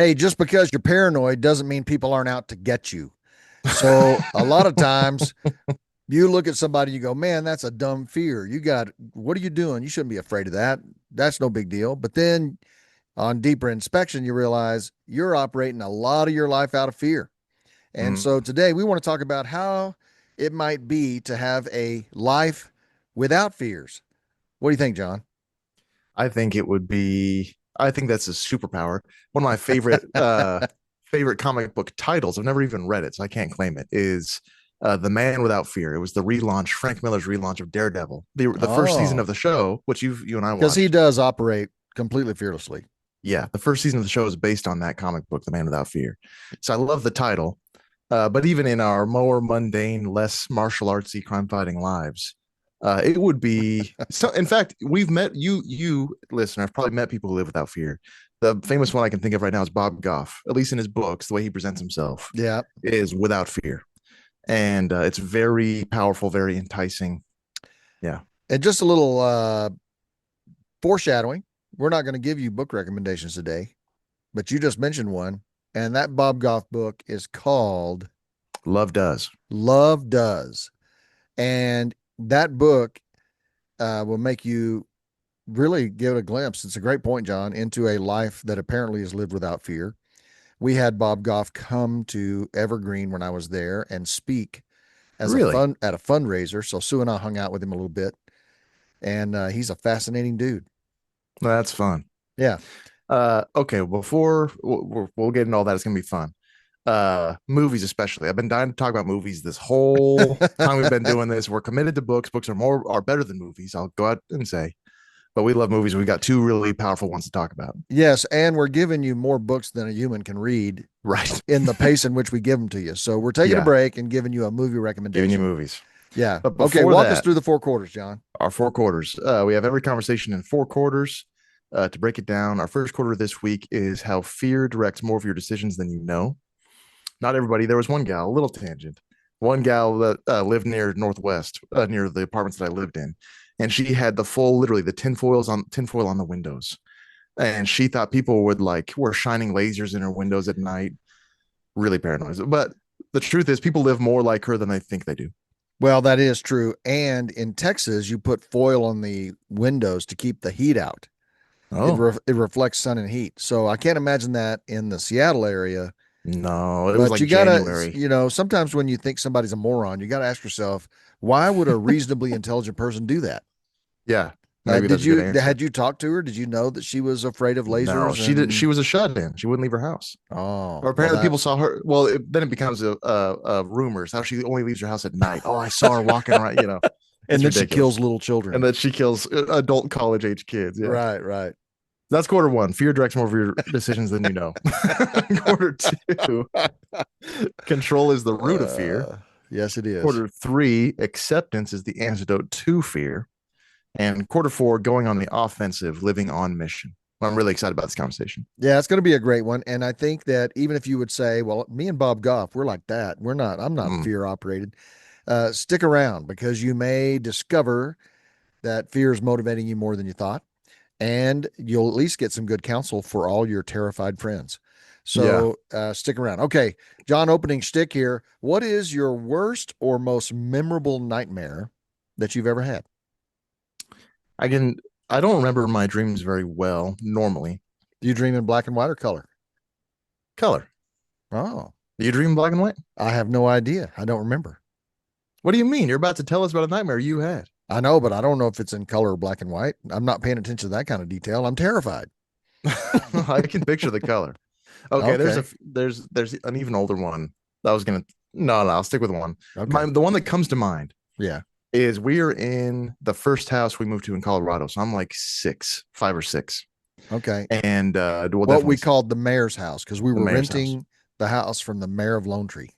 hey, just because you're paranoid doesn't mean people aren't out to get you. So a lot of times you look at somebody, you go, man, that's a dumb fear. What are you doing? You shouldn't be afraid of that. That's no big deal. But then on deeper inspection, you realize you're operating a lot of your life out of fear. And Mm, so today we want to talk about how it might be to have a life without fears. What do you think, John? I think it would be. I think that's a superpower. One of my favorite comic book titles. I've never even read it, so I can't claim it. Is The Man Without Fear. It was the relaunch, Frank Miller's relaunch of Daredevil, the first season of Oh, the show, which you and I because he watched. does operate completely fearlessly. Yeah, the first season of the show is based on that comic book, The Man Without Fear. So I love the title. But even in our more mundane, less martial artsy crime fighting lives, it would be so. In fact, we've met you listener. I've probably met people who live without fear. The famous one I can think of right now is Bob Goff. At least in his books, the way he presents himself Yeah. is without fear, and it's very powerful, very enticing. Yeah, And just a little foreshadowing. We're not going to give you book recommendations today, but you just mentioned one. And that Bob Goff book is called love does. Love Does. And that book will make you really give it a glimpse. It's a great point, John, into a life that apparently is lived without fear. We had Bob Goff come to Evergreen when I was there and speak as a Really, fun at a fundraiser. So Sue and I hung out with him a little bit, and he's a fascinating dude. that's fun. Yeah. Okay, before we'll get into all that, it's gonna be fun. Movies especially. I've been dying to talk about movies this whole time we've been doing this. We're committed to books. Books are better than movies. I'll go out and say, but we love movies. We got two really powerful ones to talk about. Yes, and we're giving you more books than a human can read Right. in the pace in which we give them to you. So we're taking a Yeah. break and giving you a movie Giving you recommendation. movies. Yeah. But Okay. before Walk us that, through the four quarters, John. our four quarters. We have every conversation in four quarters. To break it down, our first quarter this week is how fear directs more of your decisions than you know. Not everybody. There was one gal, a little tangent. One gal that lived near Northwest, near the apartments that I lived in, and she had literally the tinfoil on the windows, and she thought people would like were shining lasers in her windows at night. Really paranoid. But the truth is, people live more like her than they think they do. Well, that is true. And in Texas, you put foil on the windows to keep the heat out. Oh It reflects sun and heat. So I can't imagine that in the Seattle area. no, it was But like you gotta, January. sometimes when you think somebody's a moron, you gotta ask yourself, why would a reasonably intelligent person do that? Yeah, maybe Did that's a good you answer. had you talked to her? Did you know that she was afraid of No, lasers she did. and She was a shut in. She wouldn't leave her house. Or oh, well apparently that people saw her. Well, then it becomes a rumors how she only leaves her house at night. Oh, I saw her walking around. and It's then she ridiculous. kills little And children. that she kills adult college age kids. Yeah, Right, right. that's quarter one. Fear directs more of your decisions than you know. Quarter two, control is the root of fear. Uh, yes, it is. Quarter three, acceptance is the antidote to fear. And quarter four, going on the offensive, living on mission. I'm really excited about this conversation. Yeah, it's going to be a great one. And I think that even if you would say, well, me and Bob Goff, we're like that. I'm not Mm, fear operated. Stick around because you may discover that fear is motivating you more than you thought. And you'll at least get some good counsel for all your terrified friends. yeah, So stick around. Okay, John, opening shtick here. What is your worst or most memorable nightmare that you've ever had? I can. I don't remember my dreams very well normally. Do you dream in black and white or color? Color. Oh, Do you dream black and white? I have no idea. I don't remember. What do you mean? You're about to tell us about a nightmare you had. I know, but I don't know if it's in color or black and white. I'm not paying attention to that kind of detail. I'm terrified. I can picture the color. Okay, Okay. there's an even older one. That was gonna no, I'll stick with one. Okay. The one that comes to mind Yeah. is we are in the first house we moved to in Colorado. So I'm like six, five or six. Okay. And we'll What we definitely called the mayor's house because we the were mayor's house. renting the house from the mayor of Lone Tree.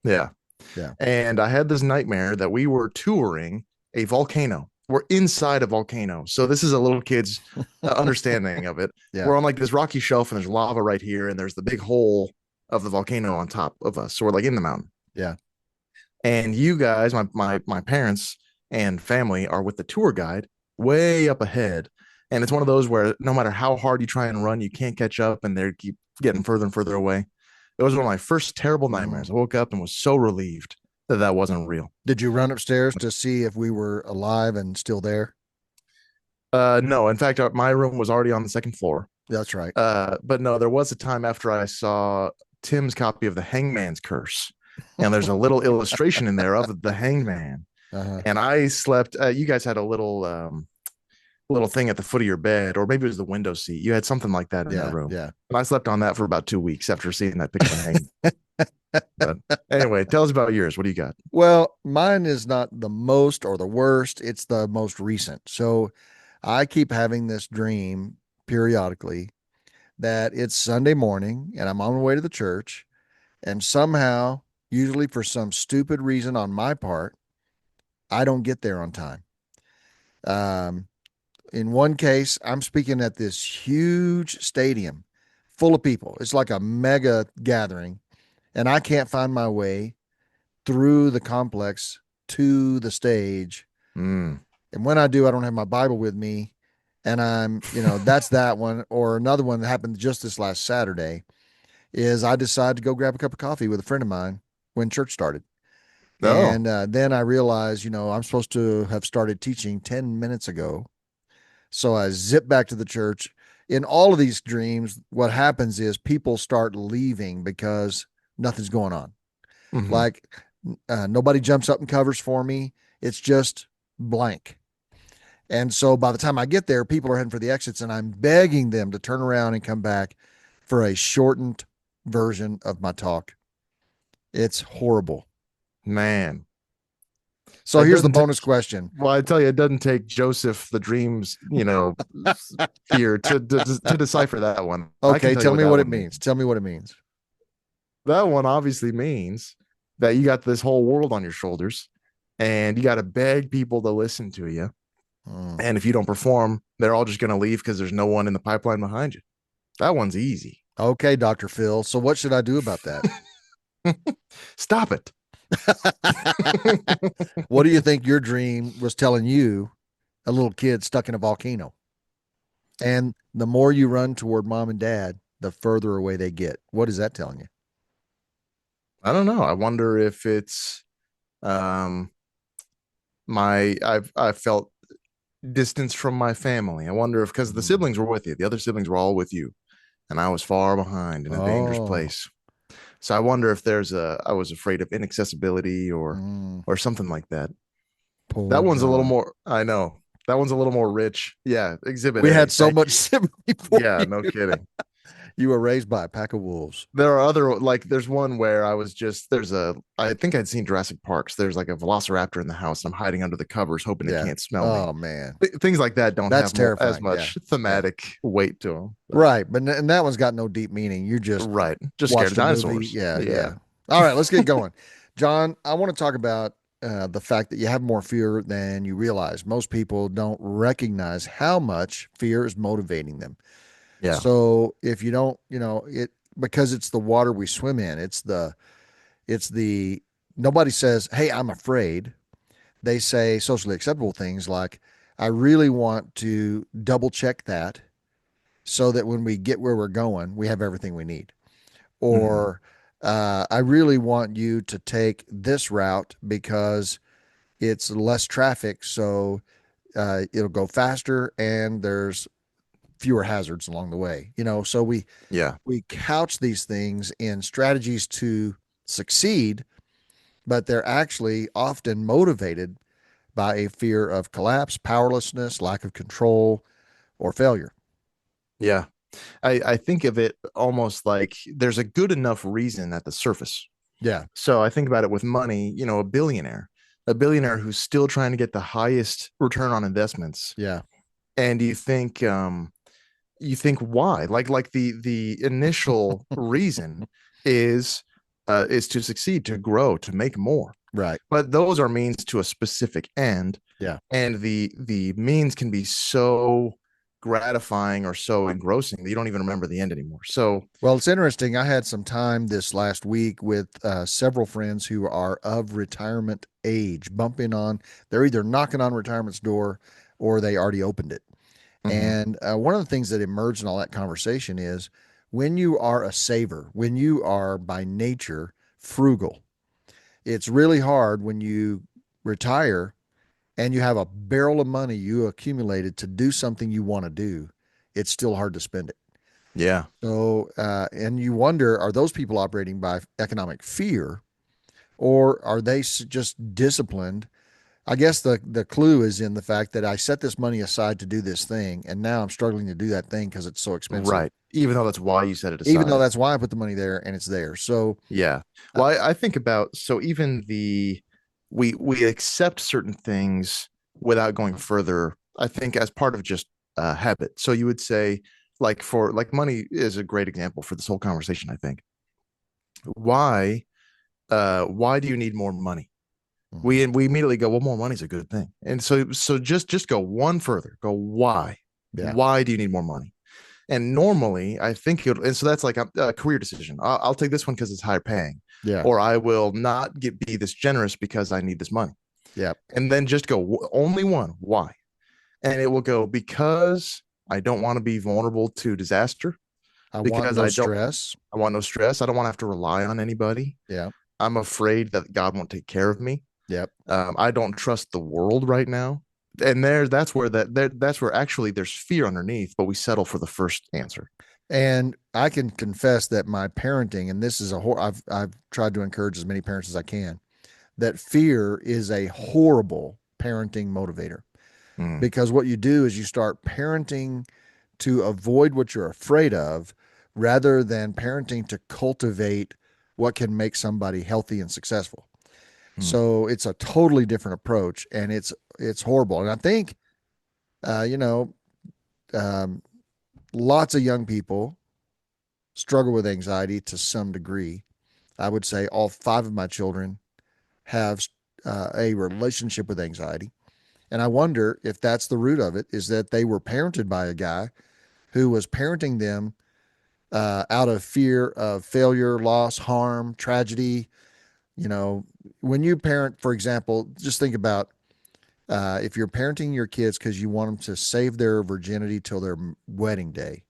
Yeah. Yeah. And I had this nightmare that we were touring a volcano. We're inside a volcano. So this is a little kid's understanding of it. Yeah. We're on like this rocky shelf and there's lava right here and there's the big hole of the volcano on top of us. So we're like in the mountain. Yeah. And you guys, my parents and family are with the tour guide way up ahead. And it's one of those where no matter how hard you try and run, you can't catch up and they keep getting further and further away. It was one of my first terrible Mm. nightmares. I woke up and was so relieved that that wasn't real. Did you run upstairs to see if we were alive and still there? No, in fact, my room was already on the second floor. That's right. But no, there was a time after I saw Tim's copy of The Hangman's Curse, and there's a little illustration in there of the Hangman. Uh-huh. And I slept. You guys had a little thing at the foot of your bed, or maybe it was the window seat. You had something like that in that Yeah, room. yeah. And I slept on that for about 2 weeks after seeing that picture of the Hangman. But anyway, tell us about yours. What do you got? Well, mine is not the most or the worst, it's the most recent. So I keep having this dream periodically that it's Sunday morning and I'm on my way to the church, and somehow, usually for some stupid reason on my part, I don't get there on time. Um, in one case, I'm speaking at this huge stadium full of people. It's like a mega gathering, and I can't find my way through the complex to the stage. Mm. And when I do, I don't have my Bible with me. And that's that one. Or another one that happened just this last Saturday is I decided to go grab a cup of coffee with a friend of mine when church started. Oh. And then I realized, I'm supposed to have started teaching 10 minutes ago. So I zip back to the church. In all of these dreams, what happens is people start leaving because nothing's going on. Hmm. Like nobody jumps up and covers for me. It's just blank. And so by the time I get there, people are heading for the exits, and I'm begging them to turn around and come back for a shortened version of my talk. It's horrible. Man, So it here's the doesn't take. bonus question. Well, I tell you, it doesn't take Joseph the Dreams, fear to decipher that one. I can Okay, tell you tell what me that what it one means. means. Tell me what it means. That one obviously means that you got this whole world on your shoulders, and you got to beg people to listen to you. Mm. And if you don't perform, they're all just going to leave because there's no one in the pipeline behind you. That one's easy. Okay, Dr. Phil. So what should I do about that? Stop it. What do you think your dream was telling you, a little kid stuck in a volcano? And the more you run toward mom and dad, the further away they get. What is that telling you? I don't know. I wonder if it's um I've felt distance from my family. I wonder if because the Mm. siblings were with you, the other siblings were all with you, and I was far behind in a dangerous Oh, place. So I wonder if I was afraid of inaccessibility mm, or something like that. poor That one's a little John. more. I know that one's a little more rich. Yeah, Exhibit We A. had so Thank much you. sympathy for Yeah, you. no kidding. You were raised by a pack of wolves. There are other like there's one where I was just there's a I think I'd seen Jurassic Parks. There's like a velociraptor in the house, and I'm hiding under the covers, hoping it Yeah. can't smell me. Oh man, Things like that don't that's have more as terrifying. Yeah. much Yeah. thematic weight to them. But Right. But and that one's got no deep meaning. You just right, just scared of watched a movie. dinosaurs. Yeah. Yeah. Yeah. All right. Let's get going. John, I want to talk about the fact that you have more fear than you realize. Most people don't recognize how much fear is motivating them. Yeah. So if you don't, because it's the water we swim in, it's the, nobody says, "Hey, I'm afraid." They say socially acceptable things like, "I really want to double check that so that when we get where we're going, we have everything we need." Hmm. Or, "I really want you to take this route because it's less traffic. So it'll go faster and there's fewer hazards along the way." So Yeah. we couch these things in strategies to succeed, but they're actually often motivated by a fear of collapse, powerlessness, lack of control, or failure. Yeah. I think of it almost like there's a good enough reason at the surface. Yeah. So I think about it with money, a billionaire who's still trying to get the highest return on investments. Yeah. And you think why? Like the initial reason is is to succeed, to grow, to make more. Right. But those are means to a specific end, Yeah. and the means can be so gratifying or so engrossing that you don't even remember the end anymore. So, Well, it's interesting. I had some time this last week with several friends who are of retirement age, bumping on, they're either knocking on retirement's door or they already opened it. mhm, And one of the things that emerged in all that conversation is when you are a saver, when you are by nature frugal, it's really hard when you retire and you have a barrel of money you accumulated to do something you want to do. It's still hard to spend it. Yeah. So, and you wonder, are those people operating by economic fear, or are they just disciplined? I guess the clue is in the fact that I set this money aside to do this thing, and now I'm struggling to do that thing because it's so expensive, Right. Even though that's why you set it even though aside. that's why I put the money there and it's there. So, Yeah. uh, Well, I think about, so even we accept certain things without going further, I think as part of just habit. So you would say, like, for like, money is a great example for this whole conversation, I think. Why why do you need more money? mhm, We immediately go, well, more money is a good thing. And so just go one further. Go, why? yeah, Why do you need more money? And normally, I think and so that's like a career decision. I'll take this one because it's higher paying, yeah, or I will not be this generous because I need this money. yeah. And then just go only one. Why? And it will go, because I don't want to be vulnerable to disaster. I want Because no stress. I want no stress. I don't want to have to rely on anybody. Yeah, I'm afraid that God won't take care of me. yep. I don't trust the world right now. And that's where actually there's fear underneath, but we settle for the first answer. And I can confess that my parenting, and this is I've tried to encourage as many parents as I can, that fear is a horrible parenting motivator, Mm, because what you do is you start parenting to avoid what you're afraid of rather than parenting to cultivate what can make somebody healthy and successful. mm, So it's a totally different approach, and it's horrible. And I think uh, you know um, lots of young people struggle with anxiety to some degree. I would say all five of my children have a relationship with anxiety. And I wonder if that's the root of it, is that they were parented by a guy who was parenting them out of fear of failure, loss, harm, tragedy. You know, when you parent, for example, just think about if you're parenting your kids because you want them to save their virginity till their wedding day,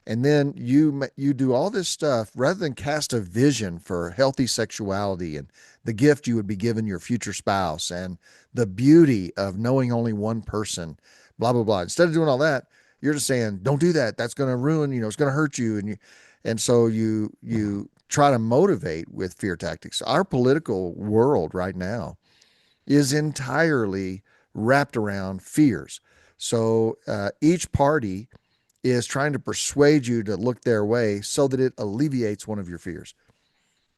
and then you do all this stuff rather than cast a vision for healthy sexuality and the gift you would be giving your future spouse and the beauty of knowing only one person, blah blah blah. Instead of doing all that, you're just saying, don't do that, that's going to ruin, it's going to hurt you. And so you try to motivate with fear tactics. Our political world right now is entirely wrapped around fears. So each party is trying to persuade you to look their way so that it alleviates one of your fears.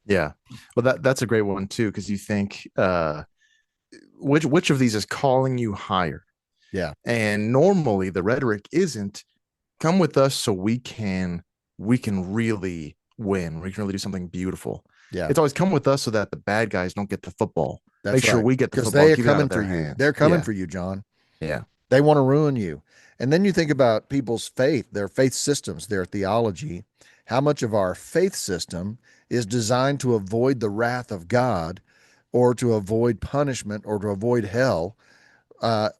yeah. Well, that's a great one too, because you think, which of these is calling you higher? Yeah. And normally the rhetoric isn't, come with us so we can really win. We can really do something beautiful. Yeah. It's always, come with us so that the bad guys don't get the football. Make That's sure right. we get the Because football, they are keep it out coming of for their you. They're hands. coming Yeah. for you, John. Yeah. They want to ruin you. And then you think about people's faith, their faith systems, their theology. How much of our faith system is designed to avoid the wrath of God, or to avoid punishment, or to avoid hell,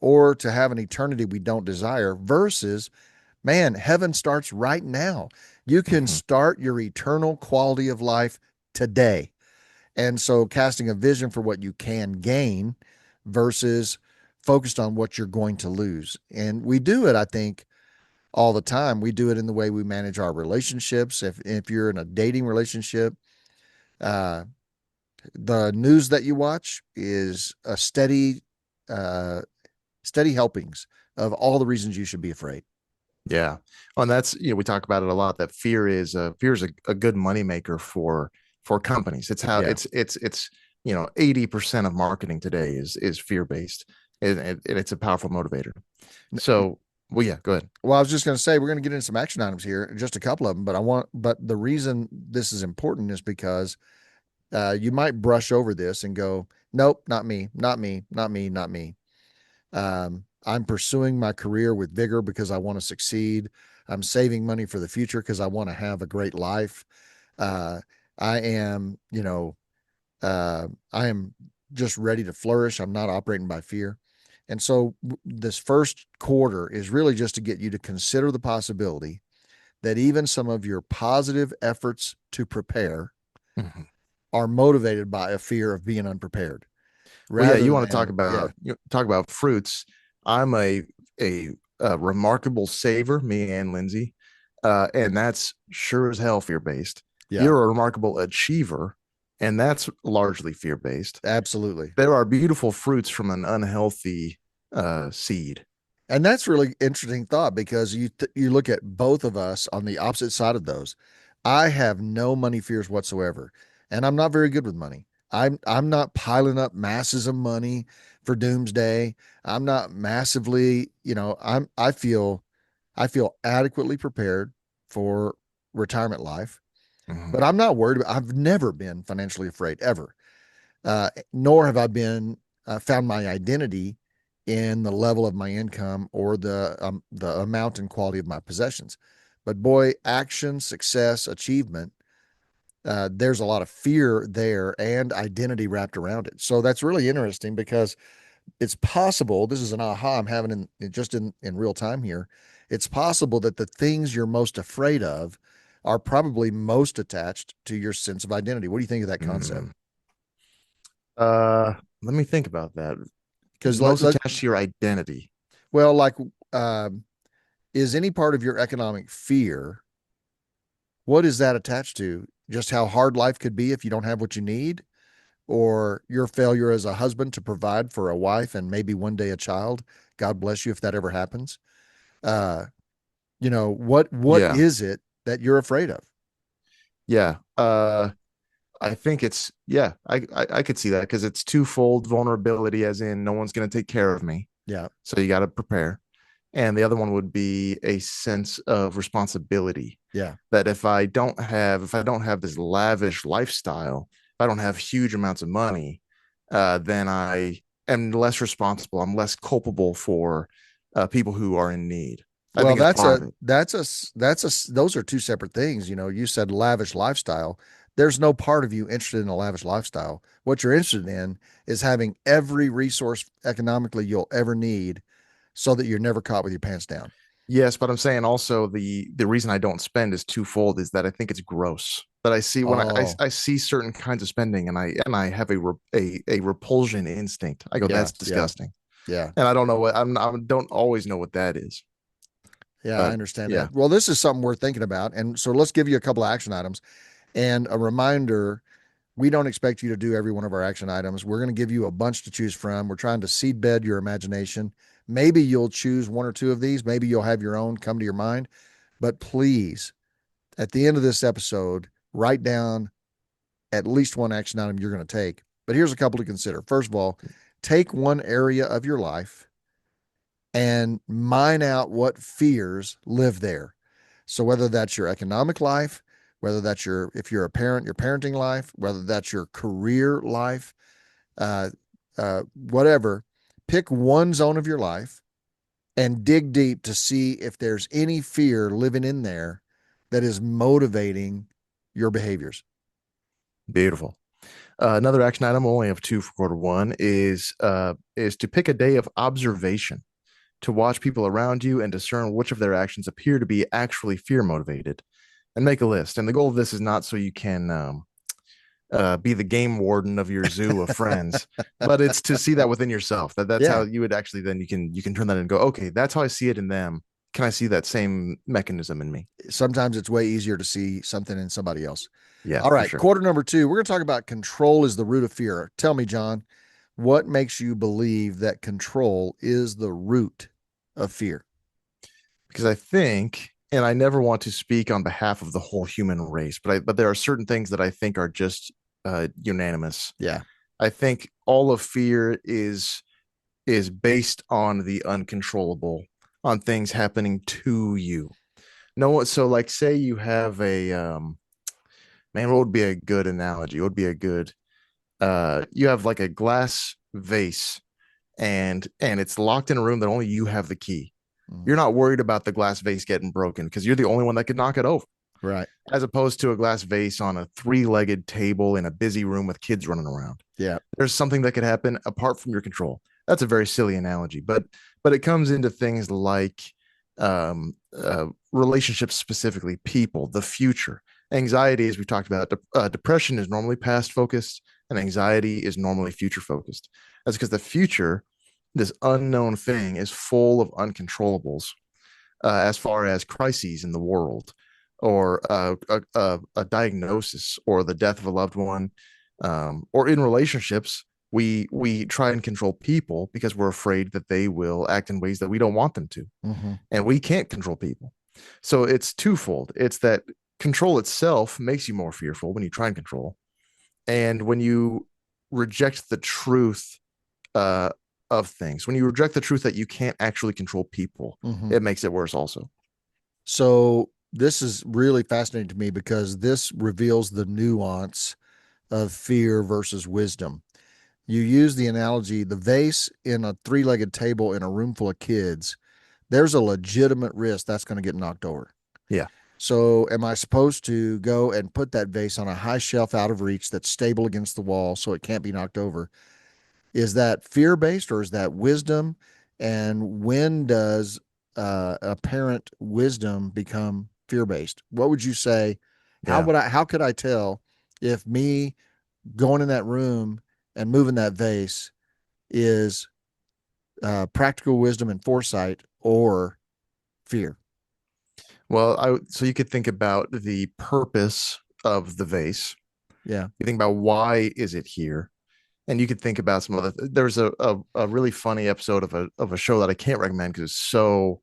or to have an eternity we don't desire, versus, man, heaven starts right now. You can Mhm. start your eternal quality of life today. And so casting a vision for what you can gain versus focused on what you're going to lose. And we do it, I think, all the time. We do it in the way we manage our relationships. If you're in a dating relationship, uh, the news that you watch is a uh, steady helpings of all the reasons you should be afraid. Yeah. Well, and that's, we talk about it a lot, that fear is a good moneymaker for companies. It's how Yeah. it's 80% of marketing today is fear based, and it's a powerful motivator. So, well, yeah, go ahead. Well, I was just going to say we're going to get into some action items here, just a couple of them. But the reason this is important is because you might brush over this and go, nope, not me, not me, not me, not me. I'm pursuing my career with vigor because I want to succeed. I'm saving money for the future because I want to have a great life. Uh, I am, I am just ready to flourish. I'm not operating by fear. And so this first quarter is really just to get you to consider the possibility that even some of your positive efforts to prepare Mhm. are motivated by a fear of being unprepared Well, yeah, rather you want to than, yeah, talk about fruits. I'm a, a remarkable saver, me and Lindsay, and that's sure as hell fear based. yeah, You're a remarkable achiever, and that's largely fear based. absolutely. There are beautiful fruits from an unhealthy seed. And that's really interesting thought because you look at both of us on the opposite side of those. I have no money fears whatsoever, and I'm not very good with money. I'm not piling up masses of money for doomsday. I'm not massively, I feel adequately prepared for retirement life, Mhm. but I'm not worried about, I've never been financially afraid ever. Nor have I been found my identity in the level of my income or the amount and quality of my possessions. But boy, action, success, achievement, there's a lot of fear there and identity wrapped around it. So that's really interesting because it's possible. This is an aha I'm having in real time here. It's possible that the things you're most afraid of are probably most attached to your sense of identity. What do you think of that concept? Mm. Uh, Let me think about that. Because Most attached to your identity. well, like, um, is any part of your economic fear, what is that attached to? Just how hard life could be if you don't have what you need, or your failure as a husband to provide for a wife and maybe one day a child? God bless you if that ever happens. Uh, what Yeah, is it that you're afraid of? yeah. I think it's yeah. I could see that because it's twofold vulnerability, as in no one's going to take care of me, Yeah. so you got to prepare. And the other one would be a sense of responsibility Yeah. that if I don't have this lavish lifestyle, if I don't have huge amounts of money, then I am less responsible. I'm less culpable for people who are in need. I Well, think it's part of it. those are two separate things. You said lavish lifestyle. There's no part of you interested in a lavish lifestyle. What you're interested in is having every resource economically you'll ever need so that you're never caught with your pants down. Yes, but I'm saying also the reason I don't spend is twofold. Is that I think it's gross. That I see when Oh, I see certain kinds of spending, and I have a repulsion instinct. I go, yeah, that's yeah, disgusting, yeah. and I don't know what I don't always know what that is. Yeah, I But understand yeah, that. Well, this is something worth thinking about. And so let's give you a couple of action items and a reminder. We don't expect you to do every one of our action items. We're going to give you a bunch to choose from. We're trying to seed bed your imagination. Maybe you'll choose one or two of these. Maybe you'll have your own come to your mind. But please, at the end of this episode, write down at least one action item you're going to take. But here's a couple to consider. First of all, take one area of your life and mine out what fears live there. So whether that's your economic life, whether that's if you're a parent, your parenting life, whether that's your career life, uh, whatever, pick one zone of your life and dig deep to see if there's any fear living in there that is motivating your behaviors. beautiful. Another action item, I only have two for quarter one, is to pick a day of observation to watch people around you and discern which of their actions appear to be actually fear motivated, and make a list. And the goal of this is not so you can be the game warden of your zoo of friends, but it's to see that within yourself. That's how Yeah. you would actually then you can turn that and go, okay, that's how I see it in them. Can I see that same mechanism in me? Sometimes it's way easier to see something in somebody else. Yeah, All for right. sure. Quarter number two, we're going to talk about control is the root of fear. Tell me, John, what makes you believe that control is the root of fear? Because I think, and I never want to speak on behalf of the whole human race, but there are certain things that I think are just unanimous. Yeah. I think all of fear is based on the uncontrollable, on things happening to you. No, so like say you have a man, what would be a good analogy? What would be a good you have like a glass vase and it's locked in a room that only you have the key. Mm. You're not worried about the glass vase getting broken because you're the only one that could knock it over. Right. As opposed to a glass vase on a three-legged table in a busy room with kids running around. Yeah. There's something that could happen apart from your control. That's a very silly analogy, but it comes into things like relationships specifically, people, the future. Anxiety, as we talked about, depression is normally past focused, and anxiety is normally future focused. That's because the future, this unknown thing, is full of uncontrollables as far as crises in the world, or a diagnosis, or the death of a loved one, or in relationships. We try and control people because we're afraid that they will act in ways that we don't want them to, Mm-hmm. and we can't control people. So it's twofold. It's that control itself makes you more fearful when you try and control, and when you reject the truth uh, of things, when you reject the truth that you can't actually control people, Mm-hmm. it makes it worse also. So this is really fascinating to me because this reveals the nuance of fear versus wisdom. You use the analogy, the vase in a three-legged table in a room full of kids. There's a legitimate risk that's going to get knocked over. Yeah. So, am I supposed to go and put that vase on a high shelf out of reach that's stable against the wall so it can't be knocked over? Is that fear based or is that wisdom? And when does apparent wisdom become fear based? What would you say? Yeah. How could I tell if me going in that room and moving that vase is practical wisdom and foresight or fear? Well, so you could think about the purpose of the vase. Yeah. You think about why is it here, and you could think about some other. There's a really funny episode of a show that I can't recommend because it's so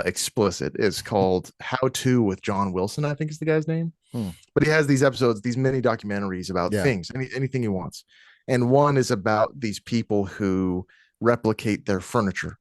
explicit. It's called How To with John Wilson, I think is the guy's name. Hmm. But he has these episodes, these mini documentaries about Yeah. things, anything he wants. And one is about these people who replicate their furniture,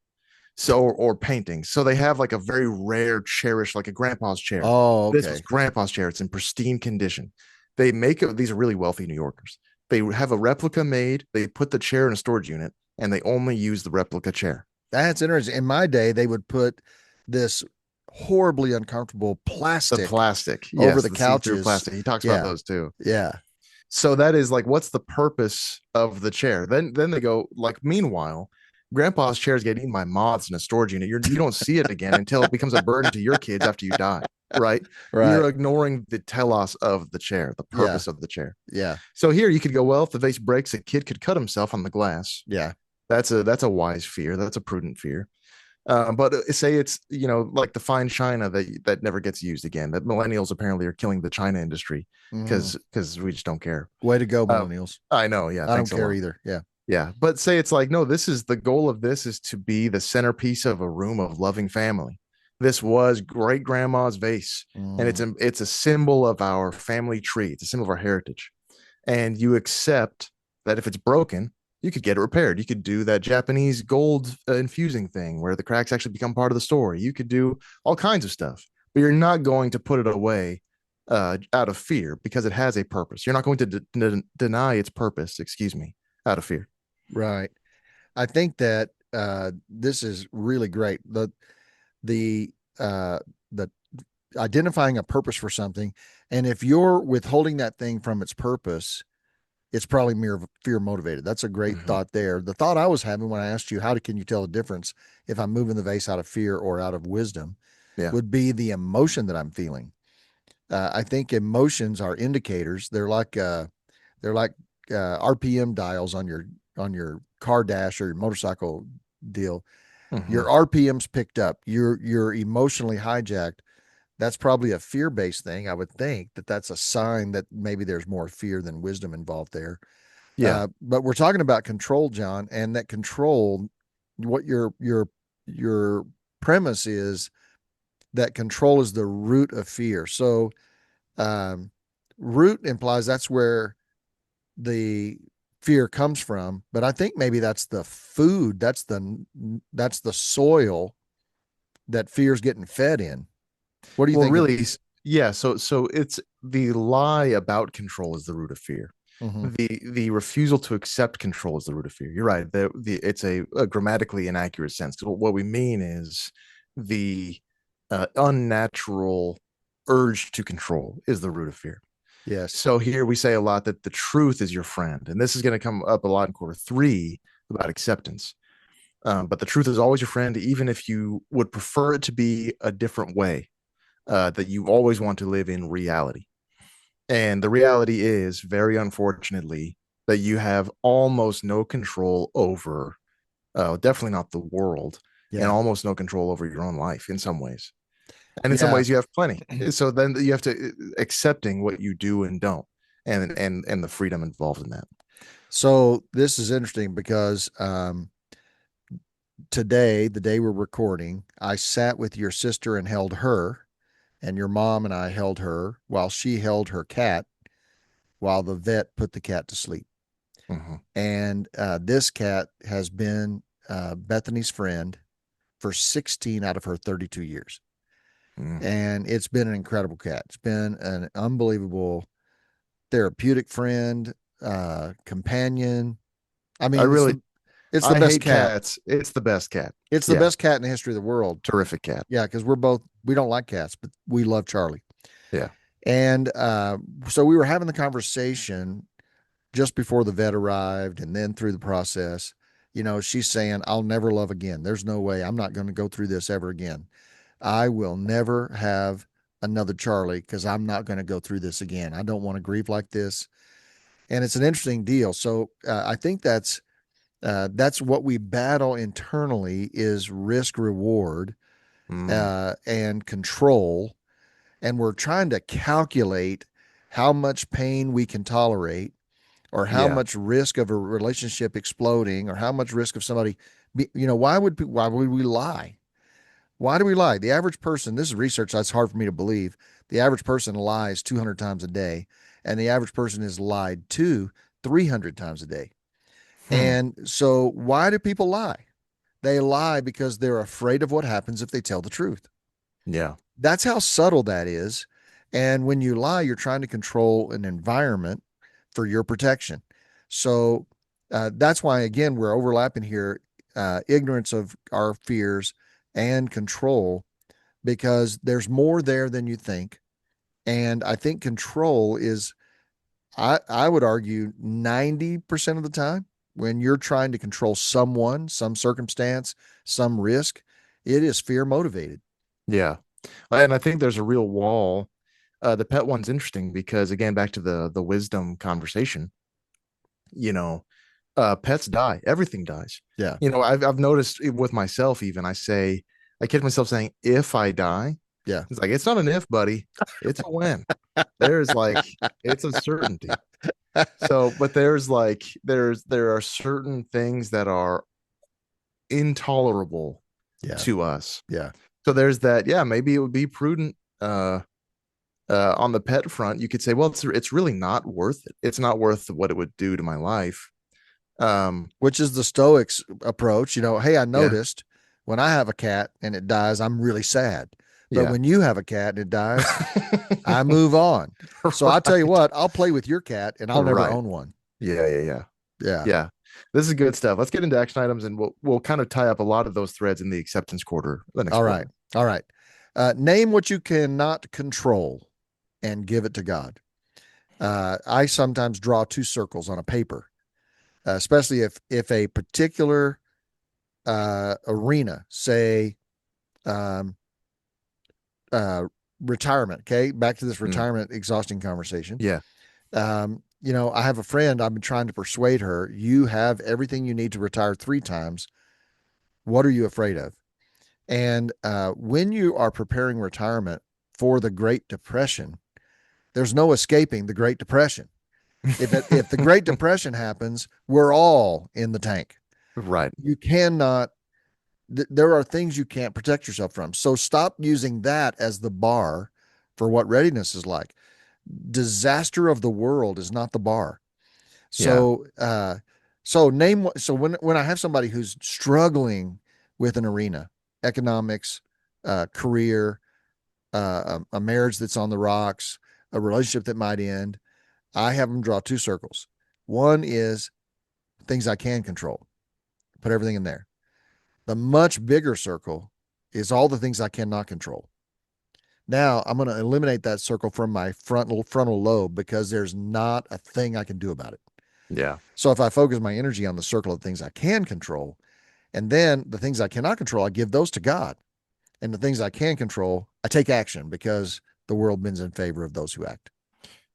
so or paintings. So they have like a very rare, cherished, like a grandpa's chair. Oh, This was okay. grandpa's chair. It's in pristine condition. They make it, these are really wealthy New Yorkers. They have a replica made. They put the chair in a storage unit, and they only use the replica chair. That's interesting. In my day, they would put this horribly uncomfortable The plastic plastic, over yes, the the see-through couches. plastic. He talks about Yeah. those too. Yeah. So that is like, what's the purpose of the chair? Then they go like, meanwhile, grandpa's chair is getting eaten by moths in a storage unit. You don't see it again until it becomes a burden to your kids after you die, right? Right. You're ignoring the telos of the chair, the Yeah. purpose of the chair. Yeah. So here you could go, well, if the vase breaks, a kid could cut himself on the glass. Yeah. That's a wise fear. That's a prudent fear. But say it's, like the fine china that never gets used again. That millennials apparently are killing the china industry Mm. because we just don't care. Way to go, Uh, millennials. I know. Yeah. I don't Thanks a care lot. either. Yeah. Yeah. But say it's like, no, this is the goal of this is to be the centerpiece of a room of loving family. This was great grandma's vase, and Mm. it's a symbol of our family tree. It's a symbol of our heritage. And you accept that if it's broken, you could get it repaired. You could do that Japanese gold infusing thing where the cracks actually become part of the story. You could do all kinds of stuff, but you're not going to put it away out of fear because it has a purpose. You're not going to deny its purpose, excuse me, out of fear. Right. I think that this is really great. The uh, the identifying a purpose for something, and if you're withholding that thing from its purpose, it's probably mere fear motivated. That's a great Mm-hmm. thought there. The thought I was having when I asked you, can you tell the difference if I'm moving the vase out of fear or out of wisdom, Yeah. would be the emotion that I'm feeling. I think emotions are indicators. They're like RPM dials on your car dash or your motorcycle deal. Mm-hmm. Your RPM's picked up. You're emotionally hijacked. That's probably a fear-based thing. I would think that that's a sign that maybe there's more fear than wisdom involved there. Yeah. But we're talking about control, John, and that control. What your premise is that control is the root of fear. So um, root implies that's where the fear comes from. But I think maybe that's the food. That's the soil that fear's getting fed in. What do you Well, think? really, yeah. So it's the lie about control is the root of fear. Mm-hmm. The refusal to accept control is the root of fear. You're right. It's a grammatically inaccurate sense. What we mean is the unnatural urge to control is the root of fear. Yes. So here we say a lot that the truth is your friend, and this is going to come up a lot in quarter three about acceptance. But the truth is always your friend, even if you would prefer it to be a different way. That you always want to live in reality. And the reality is, very unfortunately, that you have almost no control over, definitely not the world, and Yeah. almost no control over your own life in some ways. And in some Yeah. ways, you have plenty. So then you have to accepting what you do and don't, and the freedom involved in that. So this is interesting because today, the day we're recording, I sat with your sister and held her, and your mom and I held her while she held her cat while the vet put the cat to sleep. Mm-hmm. And this cat has been Bethany's friend for 16 out of her 32 years. Mm. And it's been an incredible cat. It's been an unbelievable therapeutic friend, companion. I I mean, really, it's the I best hate cat. cats. It's the best cat. It's the Yeah, best cat in the history of the world. terrific cat. Yeah, because we don't like cats, but we love Charlie. Yeah. And so we were having the conversation just before the vet arrived and then through the process. She's saying, I'll never love again. There's no way. I'm not going to go through this ever again. I will never have another Charlie because I'm not going to go through this again. I don't want to grieve like this. And it's an interesting deal. So I think that's what we battle internally is risk reward Mm. and control, and we're trying to calculate how much pain we can tolerate or how Yeah. much risk of a relationship exploding or how much risk of somebody why would we lie? Why do we lie? The average person, this is research that's hard for me to believe. The average person lies 200 times a day, and the average person is lied to 300 times a day. Hmm. And so, why do people lie? They lie because they're afraid of what happens if they tell the truth. Yeah. That's how subtle that is. And when you lie, you're trying to control an environment for your protection. So that's why, again, we're overlapping here ignorance of our fears and control, because there's more there than you think. And I think control is, I would argue, 90% of the time when you're trying to control someone, some circumstance, some risk, it is fear motivated. Yeah. And I think there's a real wall. The pet one's interesting because again, back to the wisdom conversation, you know, pets die. Everything dies. Yeah. I've noticed it with myself even. I kid myself saying, if I die, Yeah. it's like it's not an if, buddy. It's a when. There's like it's a certainty. So, but there are certain things that are intolerable Yeah. to us. Yeah. So there's that. Yeah, maybe it would be prudent on the pet front. You could say, well, it's really not worth it. It's not worth what it would do to my life. Um, Which is the Stoics approach. Hey, I yeah, noticed when I have a cat and it dies, I'm really sad. But yeah, when you have a cat and it dies, I move on. So I tell you right, what, I'll play with your cat and I'll never right. own one. Yeah, yeah, yeah, Yeah. yeah. This is good stuff. Let's get into action items, and we'll kind of tie up a lot of those threads in the acceptance quarter, the next All right. quarter. All right. Name what you cannot control and give it to God. I sometimes draw two circles on a paper, especially if a particular arena, say, um, uh, retirement. Okay, back to this Mm, retirement exhausting conversation. yeah, I have a friend. I've been trying to persuade her. You have everything you need to retire 3 times. What are you afraid of? And when you are preparing retirement for the Great Depression, there's no escaping the Great Depression. If the Great Depression happens, we're all in the tank. right. You cannot. There are things you can't protect yourself from. So stop using that as the bar for what readiness is like. Disaster of the world is not the bar. Yeah, So when I have somebody who's struggling with an arena, economics, career, a marriage that's on the rocks, a relationship that might end, I have them draw two circles. One is things I can control, put everything in there. The much bigger circle is all the things I cannot control. Now I'm going to eliminate that circle from my frontal lobe because there's not a thing I can do about it. yeah, So if I focus my energy on the circle of things I can control, And then the things I cannot control, I give those to God. And the things I can control, I take action because the world bends in favor of those who act.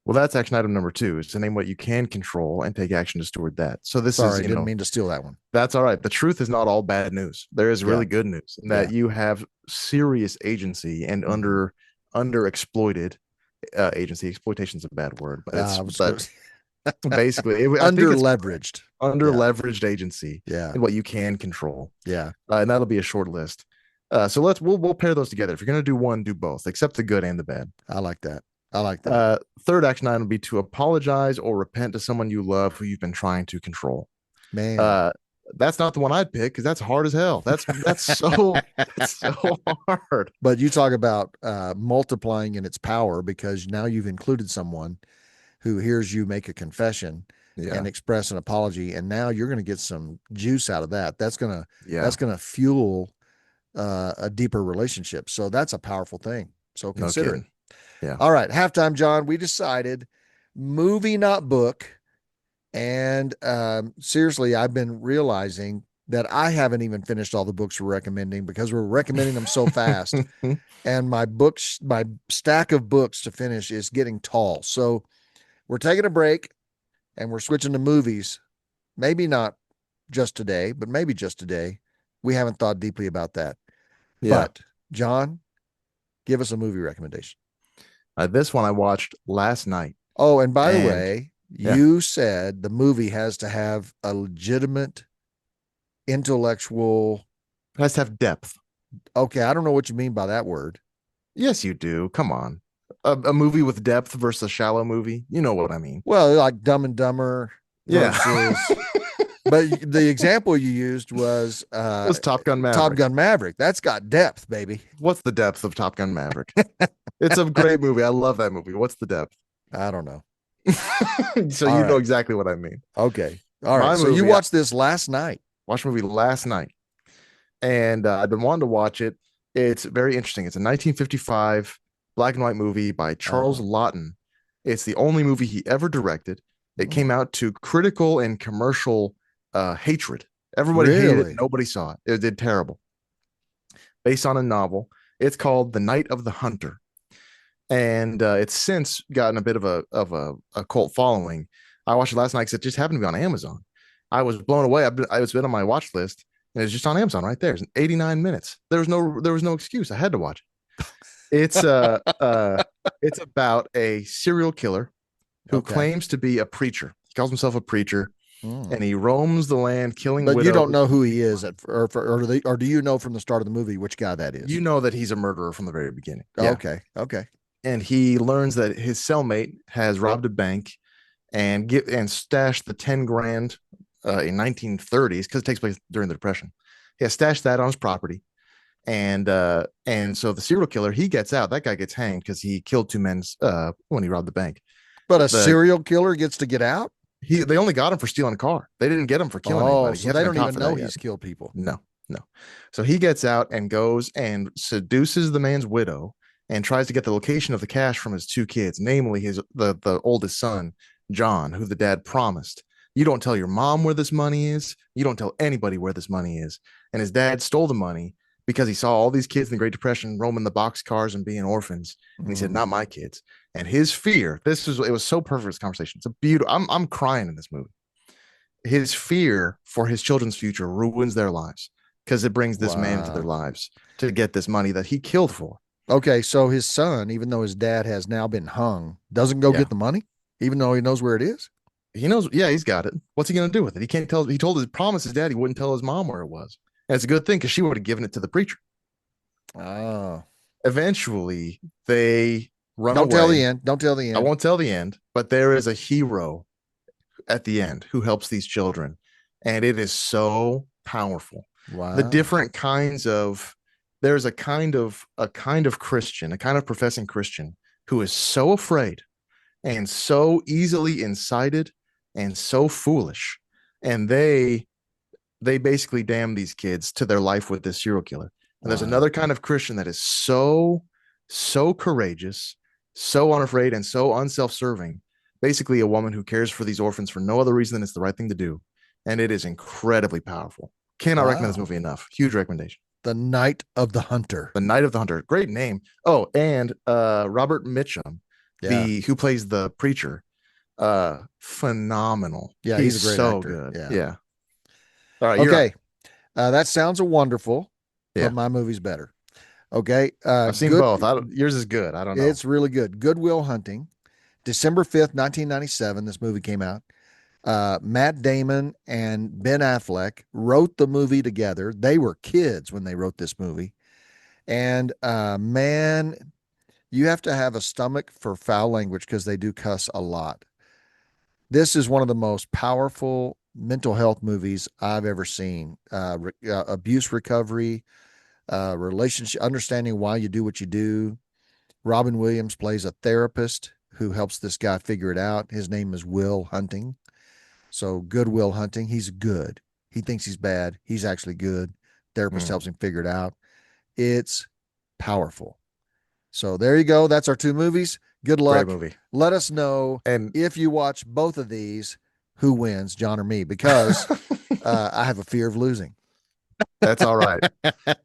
Well, that's action item number two, is to name what you can control and take action to steward that. So this is, Sorry, didn't mean to steal that one. that's all right. The truth is not all bad news. There is Yeah. really good news in Yeah. that you have serious agency and Mm-hmm. underexploited agency. Exploitation is a bad word, but I was but basically, I think under it's correct. leveraged. Under Yeah. leveraged agency Yeah. and what you can control, Yeah. and that'll be a short list. So we'll pair those together. If you're gonna do one, do both, except the good and the bad. I like that. I like that. Third action item would be to apologize or repent to someone you love who you've been trying to control. Man. Uh, that's not the one I'd pick because that's hard as hell. That's so hard. But you talk about multiplying in its power because now you've included someone who hears you make a confession Yeah, and express an apology, and now you're going to get some juice out of that. yeah, That's going to fuel a deeper relationship. So that's a powerful thing. So no consider it. kidding. Yeah, All right, halftime, John. We decided movie, not book. And seriously, I've been realizing that I haven't even finished all the books we're recommending because we're recommending them so fast. And my stack of books to finish is getting tall. So we're taking a break and we're switching to movies. Maybe not just today, but maybe just today. We haven't thought deeply about that. yeah. But John, give us a movie recommendation. This one I watched last night, Oh, and by the and way, yeah, you said the movie has to have a legitimate intellectual. it has to have depth. Okay, I don't know what you mean by that word. Yes, you do. Come on, a movie with depth versus a shallow movie. You know what I mean? Well, like Dumb and Dumber Yeah. versus, but the example you used was Was Top Gun Top Maverick? Gun Maverick. That's got depth, baby. What's the depth of Top Gun Maverick? It's a great movie. I love that movie. What's the depth? I don't know. So All you know right. exactly what I mean. Okay. All right. My So you movie, I watched this last night. watched a movie last night, and I've been wanting to watch it. It's very interesting. It's a 1955 black and white movie by Charles Oh, Laughton. It's the only movie he ever directed. It came oh, out to critical and commercial hatred. Everybody hated it. really? Nobody saw it. It did terrible. Based on a novel. It's called The Night of the Hunter, and it's since gotten a bit of a cult following. I watched it last night because it just happened to be on Amazon. I was blown away. I was been on my watch list, and it's just on Amazon right there. It's 89 minutes. There was no excuse. I had to watch it. It's about a serial killer who Okay. claims to be a preacher. He calls himself a preacher, Mm. and he roams the land killing But you don't widows. know who he is or do you know from the start of the movie which guy that is? You know that he's a murderer from the very beginning. Yeah, Okay. Okay. and he learns that his cellmate has robbed a bank and stashed the 10 grand in 1930s because it takes place during the Depression. He has stashed that on his property, and so the serial killer, he gets out. That guy gets hanged because he killed two men when he robbed the bank. But a The serial killer gets to get out? They only got him for stealing a car. They didn't get him for killing Oh, anybody. He so hasn't they been don't caught even for know that yet. he's killed people. No, no. So he gets out and goes and seduces the man's widow and tries to get the location of the cash from his two kids, namely the oldest son, John, who the dad promised. You don't tell your mom where this money is. You don't tell anybody where this money is. And his dad stole the money because he saw all these kids in the Great Depression roaming the box cars and being orphans. And he said, Mm. "Not my kids." And his fear, it was so perfect, this conversation. It's a beautiful, I'm crying in this movie. His fear for his children's future ruins their lives because it brings this man into their Wow. lives to get this money that he killed for. Okay, so his son, even though his dad has now been hung, doesn't go Yeah. get the money, even though he knows where it is. He knows, yeah, he's got it. What's he going to do with it? He can't tell. He told his promise his dad he wouldn't tell his mom where it was. And it's a good thing because she would have given it to the preacher. Oh, Eventually, they run don't tell the away. end. Don't tell the I end. won't tell the end, but there is a hero at the end who helps these children. And it is so powerful. The Wow. different kinds of there's a kind of Christian, a kind of professing Christian who is so afraid and so easily incited and so foolish. And they basically damn these kids to their life with this serial killer. And there's Wow. another kind of Christian that is so courageous, so unafraid, and so unself-serving. Basically, a woman who cares for these orphans for no other reason than it's the right thing to do. And it is incredibly powerful. Cannot recommend this Wow. movie enough. Huge recommendation. The Night of the Hunter. The Night of the Hunter. Great name. Oh, and Robert Mitchum, Yeah. who plays the preacher. Phenomenal. Yeah, he's He's a great so actor. good. Yeah. Yeah. All right, you're up. Okay. That sounds wonderful, but Yeah. my movie's better. Okay. I've seen Good. both. I don't, yours is good. I don't know. It's really good. Good Will Hunting. December 5th, 1997, this movie came out. Matt Damon and Ben Affleck wrote the movie together. They were kids when they wrote this movie. And man, you have to have a stomach for foul language because they do cuss a lot. This is one of the most powerful mental health movies I've ever seen. Abuse recovery, relationship, understanding why you do what you do. Robin Williams plays a therapist who helps this guy figure it out. His name is Will Hunting. So good Will Hunting. He's good. He thinks he's bad. He's actually good. Therapist Mm, helps him figure it out. It's powerful. So there you go. That's our two movies. Good great luck. movie. Let us know And if you watch both of these, who wins, John or me, because I have a fear of losing. that's all right.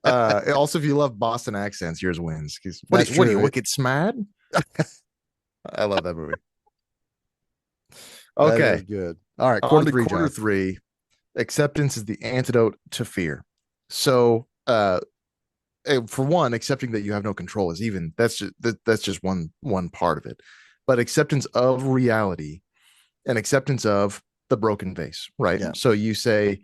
Also, if you love Boston accents, yours wins. That's What are you, true. Wicked Smad? I love that movie. That is Okay, good. All right, on quarter to three, quarter John. three. Acceptance is the antidote to fear. So, for one, accepting that you have no control is even that's just one part of it. But acceptance of reality and acceptance of the broken vase, right? Yeah. So you say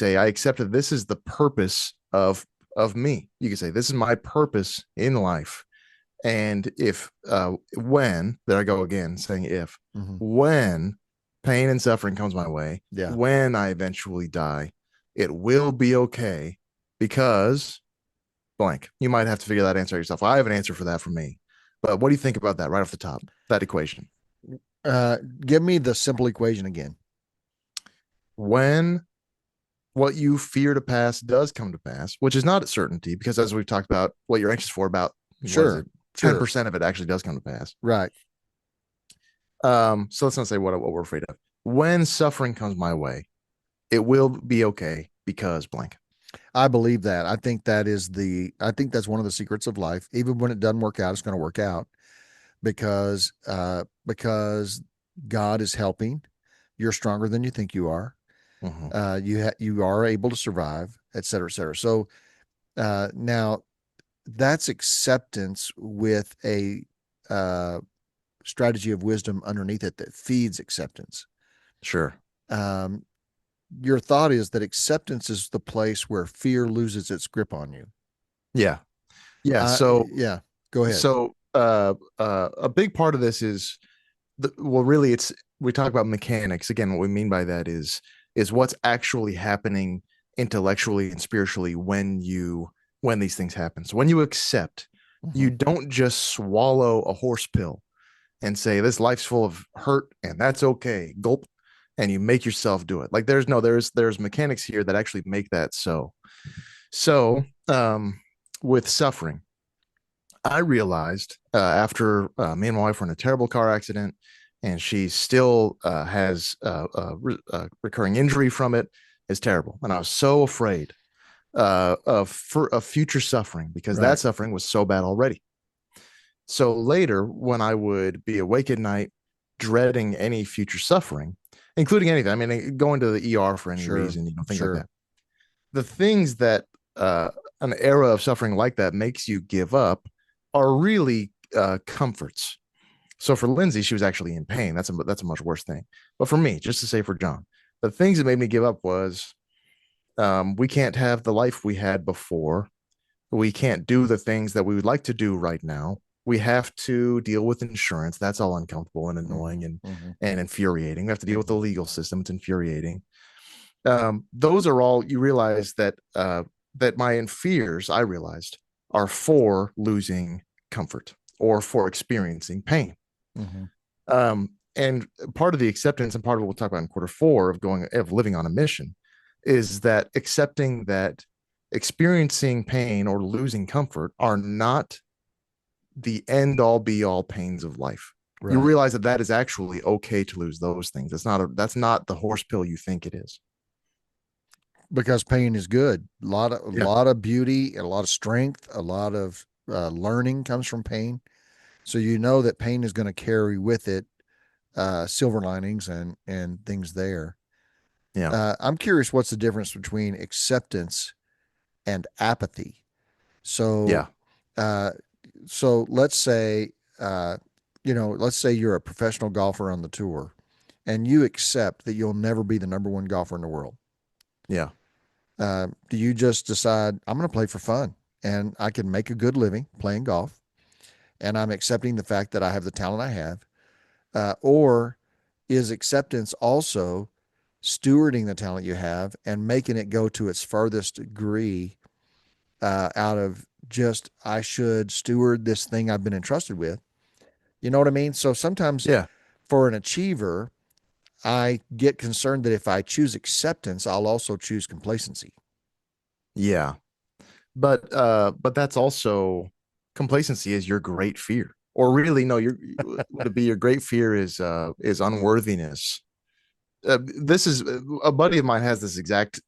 I accept that this is the purpose of me. You can say this is my purpose in life. And if when there I go again saying if Mm-hmm. when pain and suffering comes my way, Yeah. when I eventually die, it will be okay because blank. You might have to figure that answer out yourself. I have an answer for that for me. But what do you think about that right off the top? That equation. Give me the simple equation again. When what you fear to pass does come to pass, which is not a certainty, because as we've talked about, what you're anxious for, about what is Sure. it? Sure. 10% of it actually does come to pass. Right. So let's not say what we're afraid of. When suffering comes my way, it will be okay because blank. I believe that. I think that's one of the secrets of life. Even when it doesn't work out, it's going to work out because God is helping. You're stronger than you think you are. Mm-hmm. You are able to survive, et cetera, et cetera. So now that's acceptance with a uh, strategy of wisdom underneath it that feeds acceptance. Sure. Um, your thought is that acceptance is the place where fear loses its grip on you. Yeah. Yeah. So Yeah, go ahead. so a big part of this is really it's we talk about mechanics again. What we mean by that is what's actually happening intellectually and spiritually when these things happen. So when you accept, you Mm-hmm. don't just swallow a horse pill and say this life's full of hurt and that's okay. Gulp, and you make yourself do it. Like there's mechanics here that actually make that so. So with suffering, I realized after me and my wife were in a terrible car accident, and she still has a recurring injury from it. Is terrible, and I was so afraid of future suffering because that Right. suffering was so bad already. So later, when I would be awake at night, dreading any future suffering, including anything, I mean, going to the ER for any Sure. reason, things like Sure. that. The things that an era of suffering like that makes you give up are really comforts. So for Lindsay, she was actually in pain. That's a much worse thing. But for me, just to say for John, the things that made me give up was we can't have the life we had before. We can't do the things that we would like to do right now. We have to deal with insurance. That's all uncomfortable and Mm-hmm. annoying and Mm-hmm. infuriating. We have to deal with the legal system. It's infuriating. Those are all you realize that my fears I realized are for losing comfort or for experiencing pain. Mm-hmm. And part of the acceptance and part of what we'll talk about in quarter four of living on a mission is that accepting that experiencing pain or losing comfort are not the end all be all pains of life. You Right. realize that that is actually okay to lose those things. That's not the horse pill you think it is. because pain is good. A Yeah. lot of beauty, a lot of strength, a lot of learning comes from pain. So you know that pain is going to carry with it silver linings and things there. Yeah. I'm curious, what's the difference between acceptance and apathy? So, Yeah. uh, so let's say, uh, let's say you're a professional golfer on the tour, and you accept that you'll never be the number one golfer in the world. Yeah. Do you just decide I'm going to play for fun and I can make a good living playing golf, and I'm accepting the fact that I have the talent I have? Or is acceptance also stewarding the talent you have and making it go to its furthest degree out of just, I should steward this thing I've been entrusted with? You know what I mean? So sometimes Yeah. for an achiever, I get concerned that if I choose acceptance, I'll also choose complacency. Yeah. But that's also complacency is your great fear. Or really, no, your would it be your great fear is unworthiness. This is a buddy of mine has this exact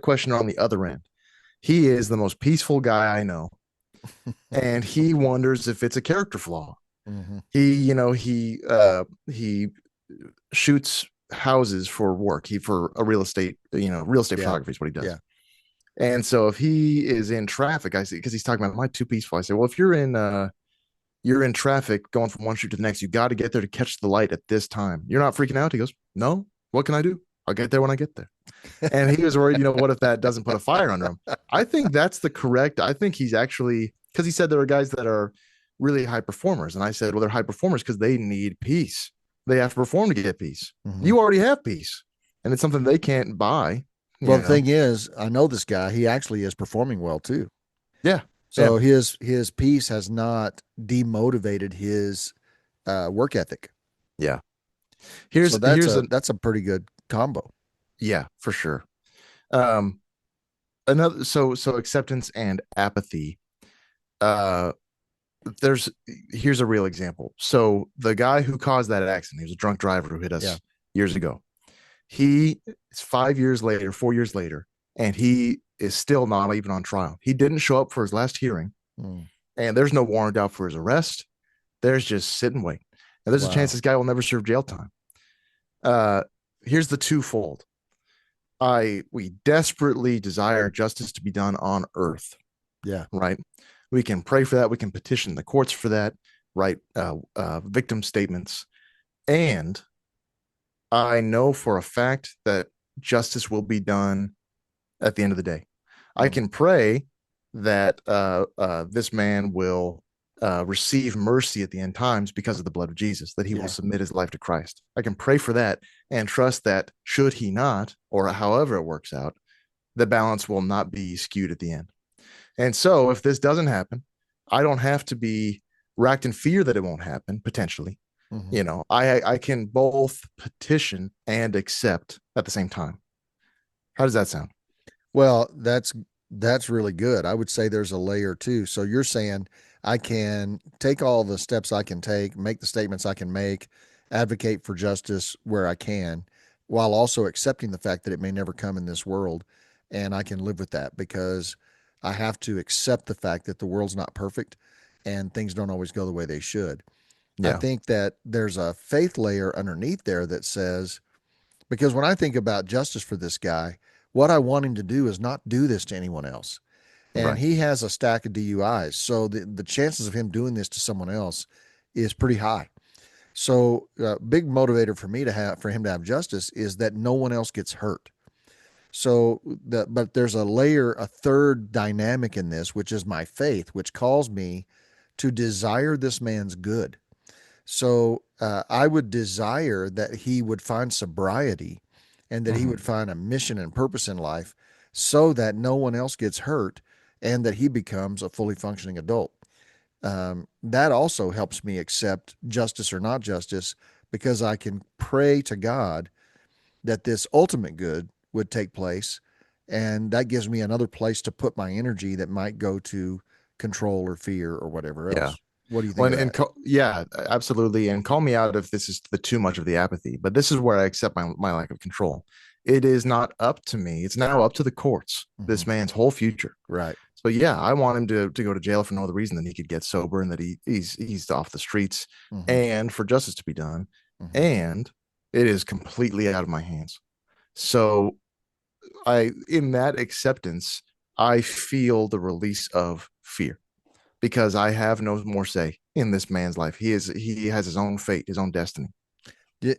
question on the other end. He is the most peaceful guy I know, and he wonders if it's a character flaw. Mm-hmm. He shoots houses for work. He for a real estate Yeah. photography is what he does. Yeah. And so if he is in traffic, I see because he's talking about, am I too peaceful? I say, well, if you're in traffic going from one street to the next, you got to get there to catch the light at this time. You're not freaking out. He goes, no, what can I do? I'll get there when I get there. And he was worried, what if that doesn't put a fire under him? I think that's the correct. I think he's actually, because he said there are guys that are really high performers. And I said, well, they're high performers because they need peace. They have to perform to get peace. Mm-hmm. You already have peace. And it's something they can't buy, Well, you the know? thing is, I know this guy. He actually is performing well too. Yeah. Yeah. So his piece has not demotivated his work ethic. Yeah. So Here's an, that's a pretty good combo. yeah, for sure. Um, another, so acceptance and apathy. Uh, there's Here's a real example. So the guy who caused that accident, he was a drunk driver who hit Yeah. us years ago. He is 5 years later, 4 years later, and he is still not even on trial. He didn't show up for his last hearing, Mm. and there's no warrant out for his arrest. There's just sit and wait. And there's a chance Wow. this guy will never serve jail time. Uh, Here's the twofold. We desperately desire justice to be done on earth, Yeah. right? We can pray for that. We can petition the courts for that, write victim statements. And I know for a fact that justice will be done at the end of the day. I Mm. can pray that this man will receive mercy at the end times because of the blood of Jesus, that he will Yeah. submit his life to Christ. I can pray for that and trust that should he not, or however it works out, the balance will not be skewed at the end. And so if this doesn't happen, I don't have to be racked in fear that it won't happen potentially. Mm-hmm. I can both petition and accept at the same time. How does that sound? Well, that's really good. I would say there's a layer too. So you're saying I can take all the steps I can take, make the statements I can make, advocate for justice where I can, while also accepting the fact that it may never come in this world, and I can live with that because I have to accept the fact that the world's not perfect and things don't always go the way they should. I Yeah. think that there's a faith layer underneath there that says, because when I think about justice for this guy, what I want him to do is not do this to anyone else. And Right. he has a stack of DUIs. So the chances of him doing this to someone else is pretty high. So big motivator for me to have for him to have justice is that no one else gets hurt. But there's a layer, a third dynamic in this, which is my faith, which calls me to desire this man's good. So I would desire that he would find sobriety and that he Mm-hmm. would find a mission and purpose in life so that no one else gets hurt and that he becomes a fully functioning adult. That also helps me accept justice or not justice because I can pray to God that this ultimate good would take place. And that gives me another place to put my energy that might go to control or fear or whatever Yeah. else. What do you think When of that? yeah, absolutely. And call me out if this is the too much of the apathy, but this is where I accept my lack of control. It is not up to me. It's now up to the courts, Hmm. this man's whole future. Right. So yeah, I want him to go to jail for no other reason than he could get sober and that he's off the streets Hmm. and for justice to be done. Hmm. And it is completely out of my hands. So in that acceptance, I feel the release of fear because I have no more say in this man's life. He has his own fate, his own destiny.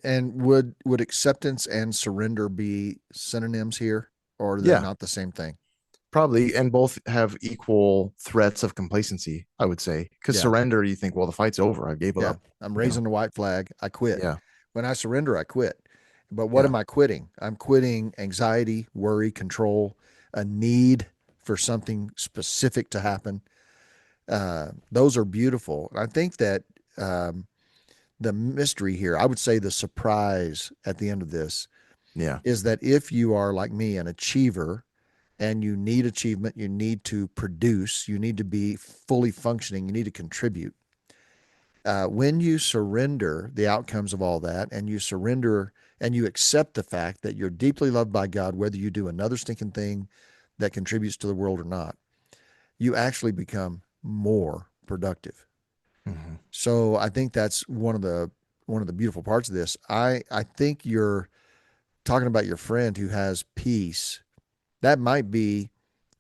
And would acceptance and surrender be synonyms here, or are they Yeah, not the same thing? probably, and both have equal threats of complacency, I would say. Because Yeah. surrender, you think, well, the fight's over. I gave Yeah. up. I'm You know. raising the white flag. I quit. Yeah. When I surrender, I quit. But what Yeah. am I quitting? I'm quitting anxiety, worry, control, a need for something specific to happen. Those are beautiful. I think that um, the mystery here, I would say the surprise at the end of this, Yeah. is that if you are like me, an achiever, and you need achievement, you need to produce, you need to be fully functioning, you need to contribute. When you surrender the outcomes of all that, and you surrender and you accept the fact that you're deeply loved by God, whether you do another stinking thing that contributes to the world or not, you actually become more productive. Hmm. So I think that's one of the beautiful parts of this. I think you're talking about your friend who has peace. That might be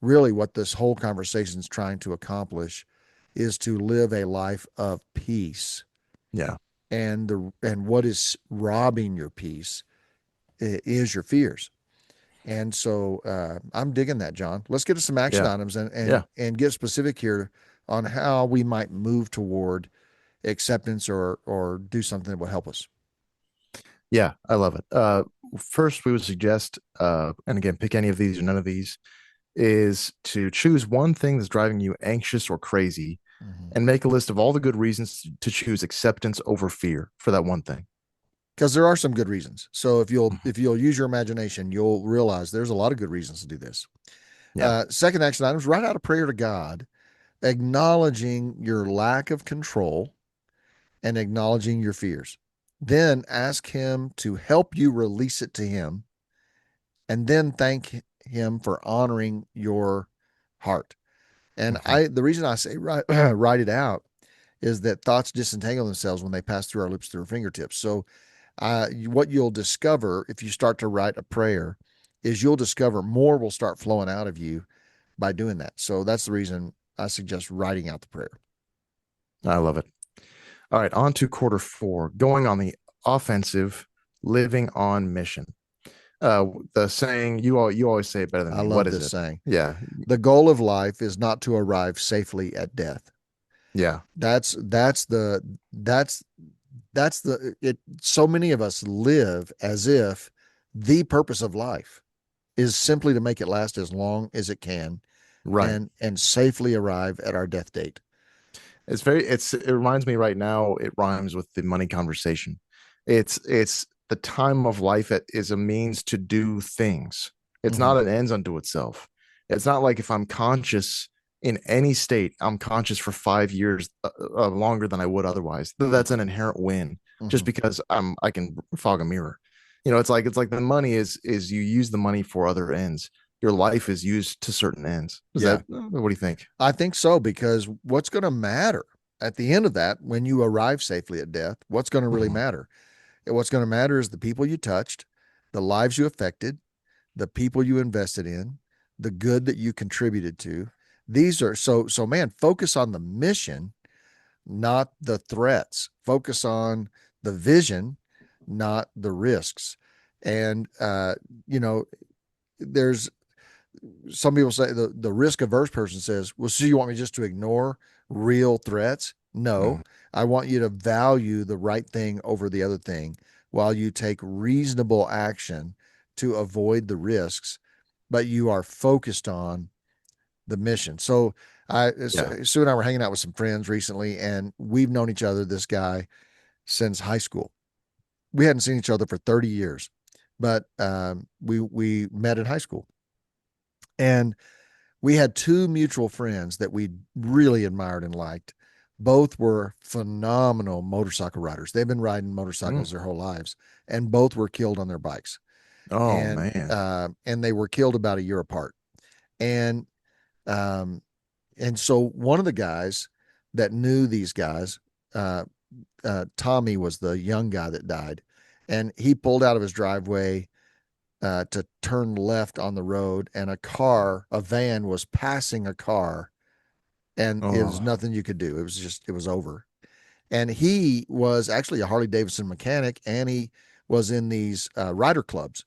really what this whole conversation is trying to accomplish, is to live a life of peace. Yeah. And what is robbing your peace is your fears. And so I'm digging that, John. Let's get to some action Yeah. items and Yeah. get specific here on how we might move toward acceptance or do something that will help us. Yeah. I love it. First, we would suggest, and again, pick any of these or none of these, is to choose one thing that's driving you anxious or crazy Mhm. and make a list of all the good reasons to choose acceptance over fear for that one thing. Because there are some good reasons. So if you'll Mhm. if you'll use your imagination, you'll realize there's a lot of good reasons to do this. Yeah. Second action item is write out a prayer to God, acknowledging your lack of control and acknowledging your fears. Then ask Him to help you release it to Him, and then thank Him for honoring your heart. And Hmm. the reason I say write it out is that thoughts disentangle themselves when they pass through our lips through our fingertips. So what you'll discover if you start to write a prayer is you'll discover more will start flowing out of you by doing that. So that's the reason I suggest writing out the prayer. I love it. All right, on to quarter four, going on the offensive, living on mission. The saying you always say it better than I me. What love is this it? saying. Yeah. The goal of life is not to arrive safely at death. Yeah. That's the it. So many of us live as if the purpose of life is simply to make it last as long as it can Right. and safely arrive at our death date. It reminds me right now, it rhymes with the money conversation. It's the time of life that is a means to do things. It's Mm-hmm. not an ends unto itself. It's not like if I'm conscious in any state, I'm conscious for 5 years longer than I would otherwise. That's an inherent win Mm-hmm. just because I can fog a mirror. It's like the money is you use the money for other ends. Your life is used to certain ends. Yeah, What do you think? I think so, because what's going to matter at the end of that, when you arrive safely at death, what's going to really Mhm. matter? What's going to matter is the people you touched, the lives you affected, the people you invested in, the good that you contributed to. These are so man, focus on the mission, not the threats. Focus on the vision, not the risks. And you know, there's some people say the risk averse person says, well, so you want me just to ignore real threats? No, Mhm. I want you to value the right thing over the other thing while you take reasonable action to avoid the risks, but you are focused on the mission. So Yeah. Sue and I were hanging out with some friends recently, and we've known each other, this guy, since high school. We hadn't seen each other for 30 years, but we met in high school. And we had two mutual friends that we really admired and liked. Both were phenomenal motorcycle riders. They've been riding Mm. motorcycles their whole lives, and both were killed on their bikes. Oh And man. they were killed about a year apart. And um, and so one of the guys that knew these guys, uh, Tommy was the young guy that died, and he pulled out of his driveway to turn left on the road, and a van was passing a car, and it was Oh. nothing you could do. It was over. And he was actually a Harley Davidson mechanic, and he was in these rider clubs.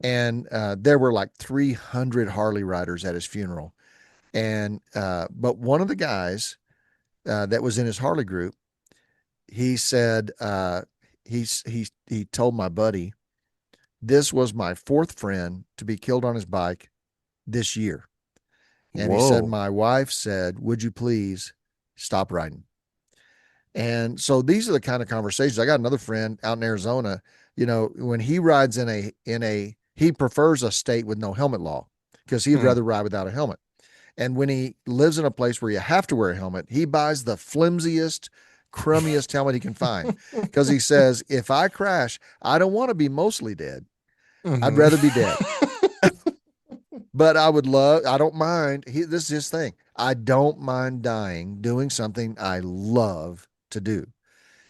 And there were like 300 Harley riders at his funeral. And but one of the guys that was in his Harley group, he said he told my buddy, this was my fourth friend to be killed on his bike this year. And he said, Whoa. my wife said, would you please stop riding? And so these are the kind of conversations. I got another friend out in Arizona, when he rides he prefers a state with no helmet law because he'd Mm. rather ride without a helmet. And when he lives in a place where you have to wear a helmet, he buys the flimsiest, crummiest helmet he can find because he says, if I crash, I don't want to be mostly dead. I'd Mhm. rather be dead. But I don't mind. This is his thing. I don't mind dying doing something I love to do.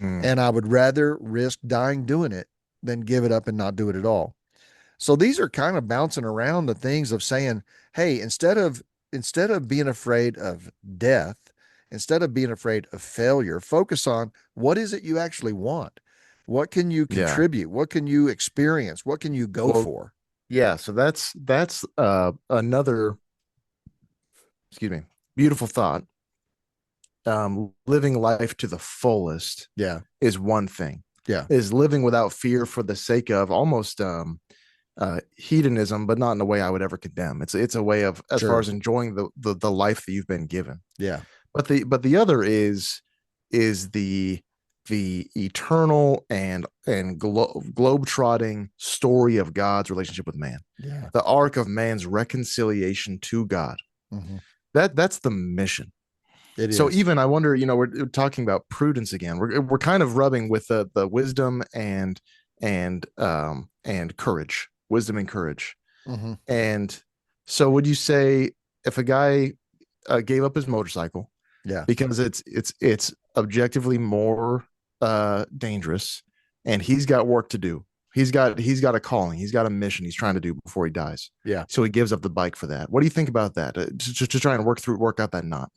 Mm. And I would rather risk dying doing it than give it up and not do it at all. So these are kind of bouncing around the things of saying, hey, instead of being afraid of death, instead of being afraid of failure, focus on what is it you actually want? What can you Yeah. contribute? What can you experience? What can you go Well, for? yeah, so that's another, excuse me, beautiful thought. Living life to the fullest Yeah. is one thing. Yeah. Is living without fear for the sake of almost hedonism, but not in a way I would ever condemn. It's a way of, as far Sure. as enjoying the life that you've been given. Yeah. But the other is the eternal and globe trotting story of God's relationship with man, Yeah. the arc of man's reconciliation to God. Hmm. That's the mission. It So is. even I wonder, we're talking about prudence again. We're kind of rubbing with the wisdom and courage, wisdom and courage. Hmm. And so would you say if a guy gave up his motorcycle Yeah. because it's objectively more dangerous, and he's got work to do. He's got a calling. He's got a mission he's trying to do before he dies. Yeah. So he gives up the bike for that. What do you think about that? To try and work out that knot.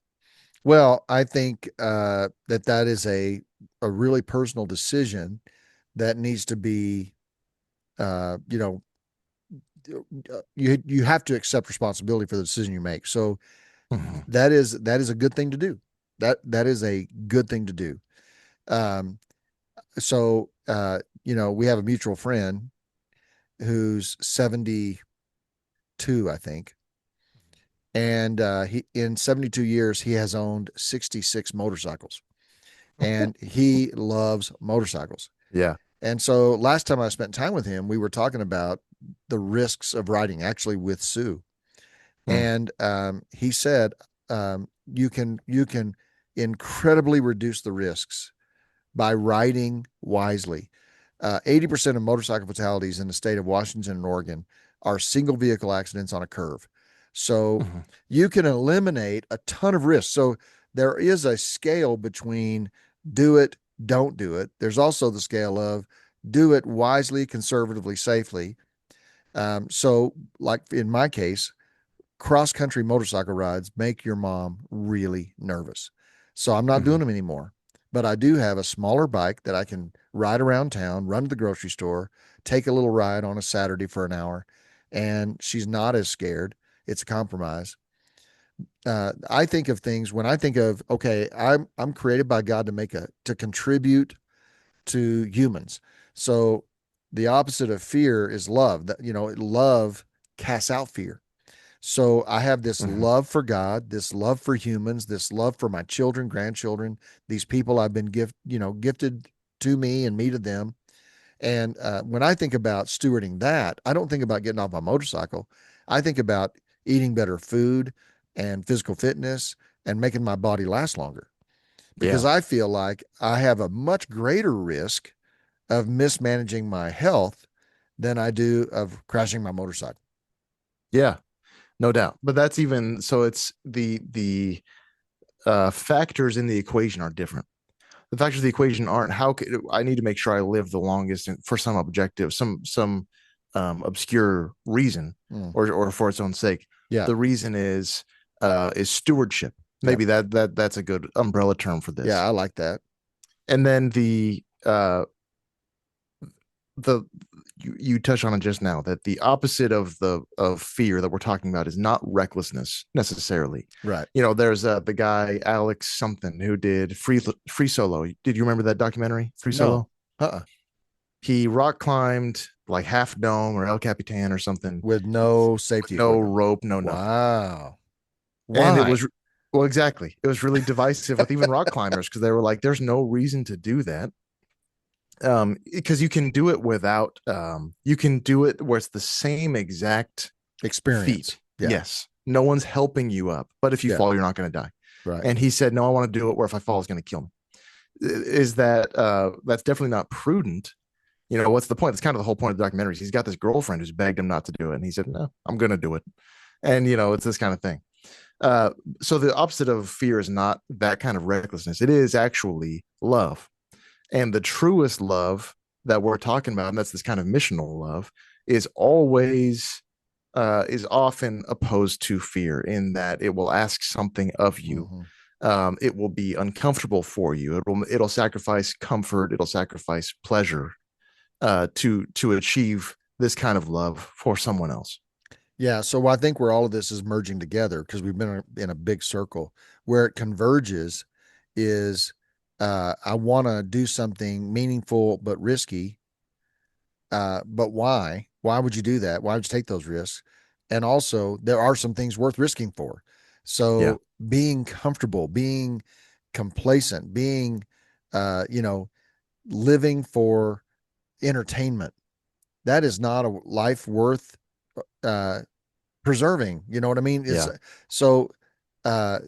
Well, I think that is a really personal decision that needs to be, uh, you know, you have to accept responsibility for the decision you make. So Mhm. that is a good thing to do. That is a good thing to do. Um, so we have a mutual friend who's 72, I think, and he in 72 years he has owned 66 motorcycles, and he loves motorcycles. Yeah. And so last time I spent time with him, we were talking about the risks of riding, actually with Sue. Mm. And he said you can incredibly reduce the risks by riding wisely. 80% of motorcycle fatalities in the state of Washington and Oregon are single vehicle accidents on a curve. So Mhm. you can eliminate a ton of risks. So there is a scale between do it, don't do it. There's also the scale of do it wisely, conservatively, safely. So, like in my case, cross country motorcycle rides make your mom really nervous. So I'm not doing Mhm. them anymore. But I do have a smaller bike that I can ride around town, run to the grocery store, take a little ride on a Saturday for an hour, and she's not as scared. It's a compromise. I think of things when I think of okay, I'm created by God to contribute to humans. So the opposite of fear is love. That love casts out fear. So I have this Mhm. love for God, this love for humans, this love for my children, grandchildren, these people I've been gifted to me and me to them. And when I think about stewarding that, I don't think about getting off my motorcycle. I think about eating better food and physical fitness and making my body last longer. because Yeah. I feel like I have a much greater risk of mismanaging my health than I do of crashing my motorcycle. Yeah. No doubt. But that's even so it's the factors in the equation are different. The factors of the equation aren't how could, I need to make sure I live the longest for some objective, some obscure reason, Mm. or for its own sake. Yeah. The reason is stewardship. Yep. Maybe that's a good umbrella term for Yeah. this. I like that. And then the you touch on it just now that the opposite of the of fear that we're talking about is not recklessness necessarily. Right. There's the guy Alex something who did free solo. Did you remember that documentary Free No. Solo? Uh-uh. He rock climbed like Half Dome or El Capitan or something With no with safety no equipment. rope, no nothing. Wow. And it Why? was, well, exactly, it was really divisive with even rock climbers because they were like there's no reason to do that, because you can do it without, you can do it where it's the same exact Experience. feat. Yeah. Yes, no one's helping you up, but if you Yeah. fall you're not going to die. Right. And he said no, I want to do it where if I fall it's going to kill me. Is that that's definitely not prudent. What's the point? That's kind of the whole point of the documentaries. He's got this girlfriend who's begged him not to do it and he said no, I'm going to do it. And it's this kind of thing. uh so the opposite of fear is not that kind of recklessness. It is actually love. And the truest love that we're talking about, and that's this kind of missional love, is always is often opposed to fear in that it will ask something of you. Mm-hmm. It will be uncomfortable for you. It'll sacrifice comfort. It'll sacrifice pleasure to achieve this kind of love for someone else. Yeah. So I think where all of this is merging together, because we've been in a big circle, where it converges is I want to do something meaningful but risky. But why? Why would you do that? Why would you take those risks? And also, there are some things worth risking for. Yeah, So being comfortable, being complacent, being, you know, living for entertainment, that is not a life worth uh, preserving. You know what I mean? It's yeah, so, uh,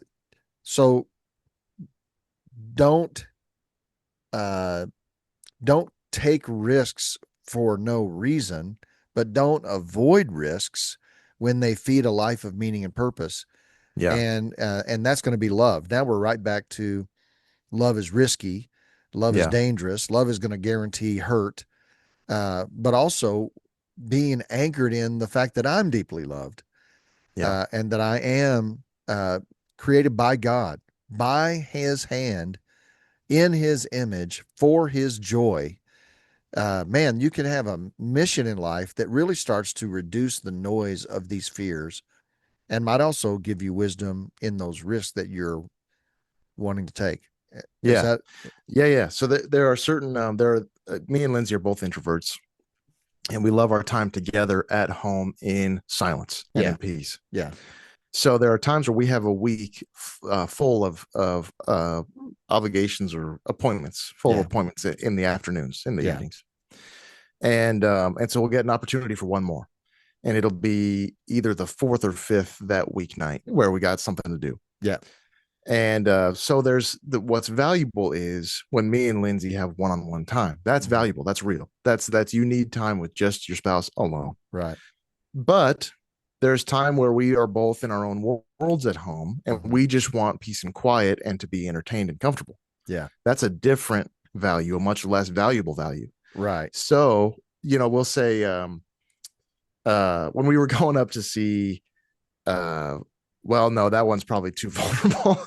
so don't, uh, don't take risks for no reason, but don't avoid risks when they feed a life of meaning and purpose. yeah, And that's going to be love. Now we're right back to love is risky, love is yeah, dangerous, love is going to guarantee hurt, but also being anchored in the fact that I'm deeply loved, yeah, and that I am created by God, by His hand, in His image, for His joy. Man, you can have a mission in life that really starts to reduce the noise of these fears and might also give you wisdom in those risks that you're wanting to take. Is yeah, that yeah. So there are certain there are me and Lindsay are both introverts, and we love our time together at home in silence and yeah, in peace. yeah, So there are times where we have a week full of obligations or appointments, full of yeah, appointments in the afternoons, in the yeah, evenings, and so we'll get an opportunity for one more, and it'll be either the fourth or fifth that weeknight where we got something to do. yeah, And so there's what's valuable is when me and Lindsay have one-on-one time. That's mhm, valuable. That's real. That's you need time with just your spouse alone. right, But there's time where we are both in our own worlds at home and mhm, we just want peace and quiet and to be entertained and comfortable. yeah, That's a different value, a much less valuable value. right, So, we'll say when we were going up to see uh well, no, that one's probably too vulnerable.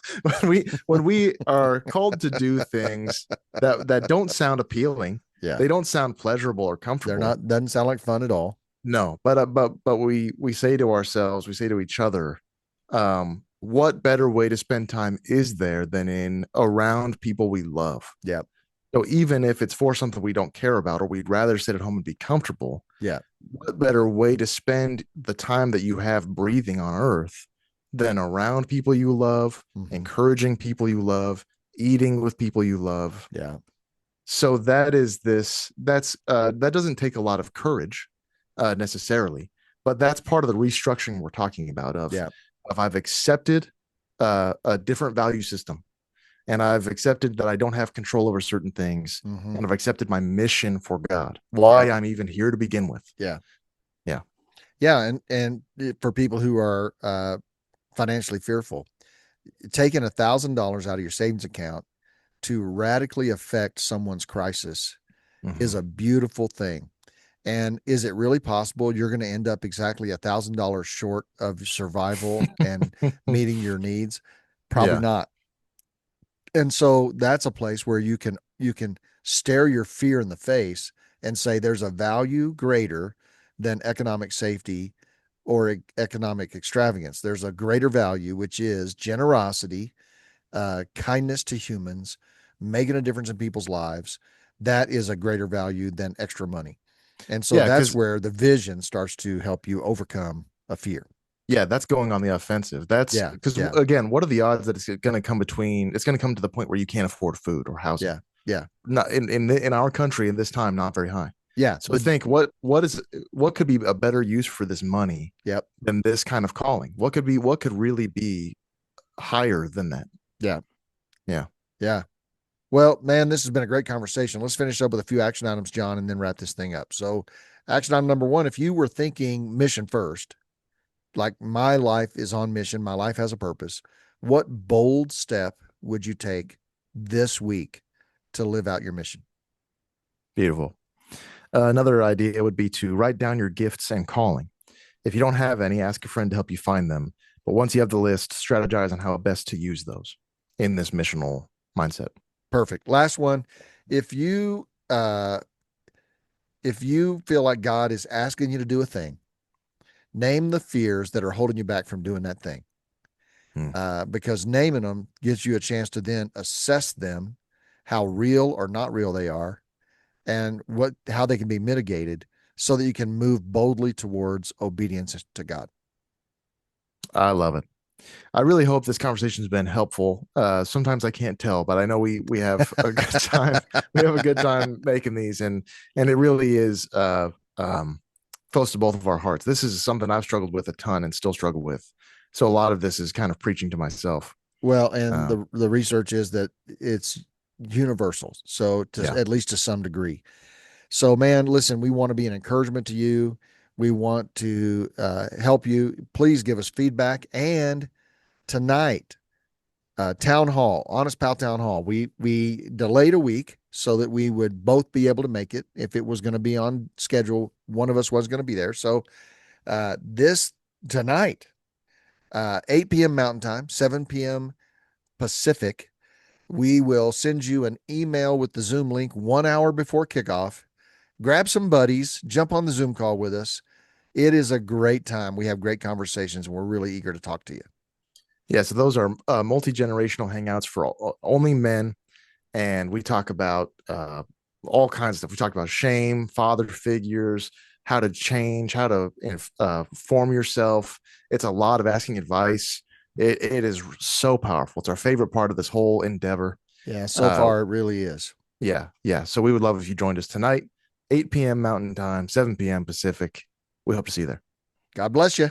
When we are called to do things that don't sound appealing, yeah. they don't sound pleasurable or They're comfortable. not. Doesn't sound like fun at all. No, but we say to ourselves, we say to each other, what better way to spend time is there than in around people we love? Yeah, So even if it's for something we don't care about or we'd rather sit at home and be comfortable, yeah, what better way to spend the time that you have breathing on earth than around people you love, hmm, encouraging people you love, eating with people you love? yeah, So that doesn't take a lot of courage necessarily, but that's part of the restructuring we're talking about of yeah, I've accepted a different value system, and I've accepted that I don't have control over certain things, Mm-hmm. and I've accepted my mission for God, Yep. why I'm even here to begin with. Yeah. Yeah. Yeah. And for people who are financially fearful, taking $1,000 out of your savings account to radically affect someone's crisis is Hmm. a beautiful thing. And is it really possible you're going to end up exactly $1,000 short of survival and meeting your needs? Probably Yeah. not. And so that's a place where you can stare your fear in the face and say there's a value greater than economic safety or economic extravagance. There's a greater value, which is generosity, kindness to humans, making a difference in people's lives. That is a greater value than extra money. And so Yeah. that's Because where the vision starts to help you overcome a fear. yeah, that's going on the offensive. That's Yeah. because Yeah. again, what are the odds that it's going to come between? It's going to come to the point where you can't afford food or housing. Yeah. Yeah. Not in our country in this time, not very high. Yeah. So I think what could be a better use for this money Yep. than this kind of calling? What could really be higher than that? Yeah. Yeah. Yeah. Well, man, this has been a great conversation. Let's finish up with a few action items, John, and then wrap this thing up. So, action item number one, if you were thinking mission first, like my life is on mission, my life has a purpose, what bold step would you take this week to live out your mission? Beautiful. Another idea would be to write down your gifts and calling. If you don't have any, ask a friend to help you find them. But once you have the list, strategize on how best to use those in this missional mindset. Perfect. Last one. If you if you feel like God is asking you to do a thing, name the fears that are holding you back from doing that thing. Hmm. Because naming them gives you a chance to then assess them, how real or not real they are, and what how they can be mitigated, so that you can move boldly towards obedience to God. I love it. I really hope this conversation has been helpful. Sometimes I can't tell, but I know we have a good time. We have a good time making these, and it really is close to both of our hearts. This is something I've struggled with a ton and still struggle with. So a lot of this is kind of preaching to myself. Well, and Uh, the research is that it's universal, so to yeah, at least to some degree. So, man, listen, we want to be an encouragement to you. We want to help you. Please give us feedback. And tonight, town hall, Honest Pal Town Hall. We delayed a week so that we would both be able to make it. If it was going to be on schedule, one of us was going to be there. So this tonight, 8 p.m. Mountain Time, 7 p.m. Pacific, we will send you an email with the Zoom link 1 hour before kickoff. Grab some buddies, jump on the Zoom call with us. It is a great time. We have great conversations, and we're really eager to talk to you. yeah. So those are multi-generational hangouts for only men, and we talk about all kinds of stuff. We talk about shame, father figures, how to change, how to form yourself. It's a lot of asking advice. It is so powerful. It's our favorite part of this whole endeavor. Yeah, so Uh, far it really is. yeah, yeah. So we would love if you joined us tonight, 8 p.m. Mountain Time, 7 p.m. Pacific. We hope to see you there. God bless you.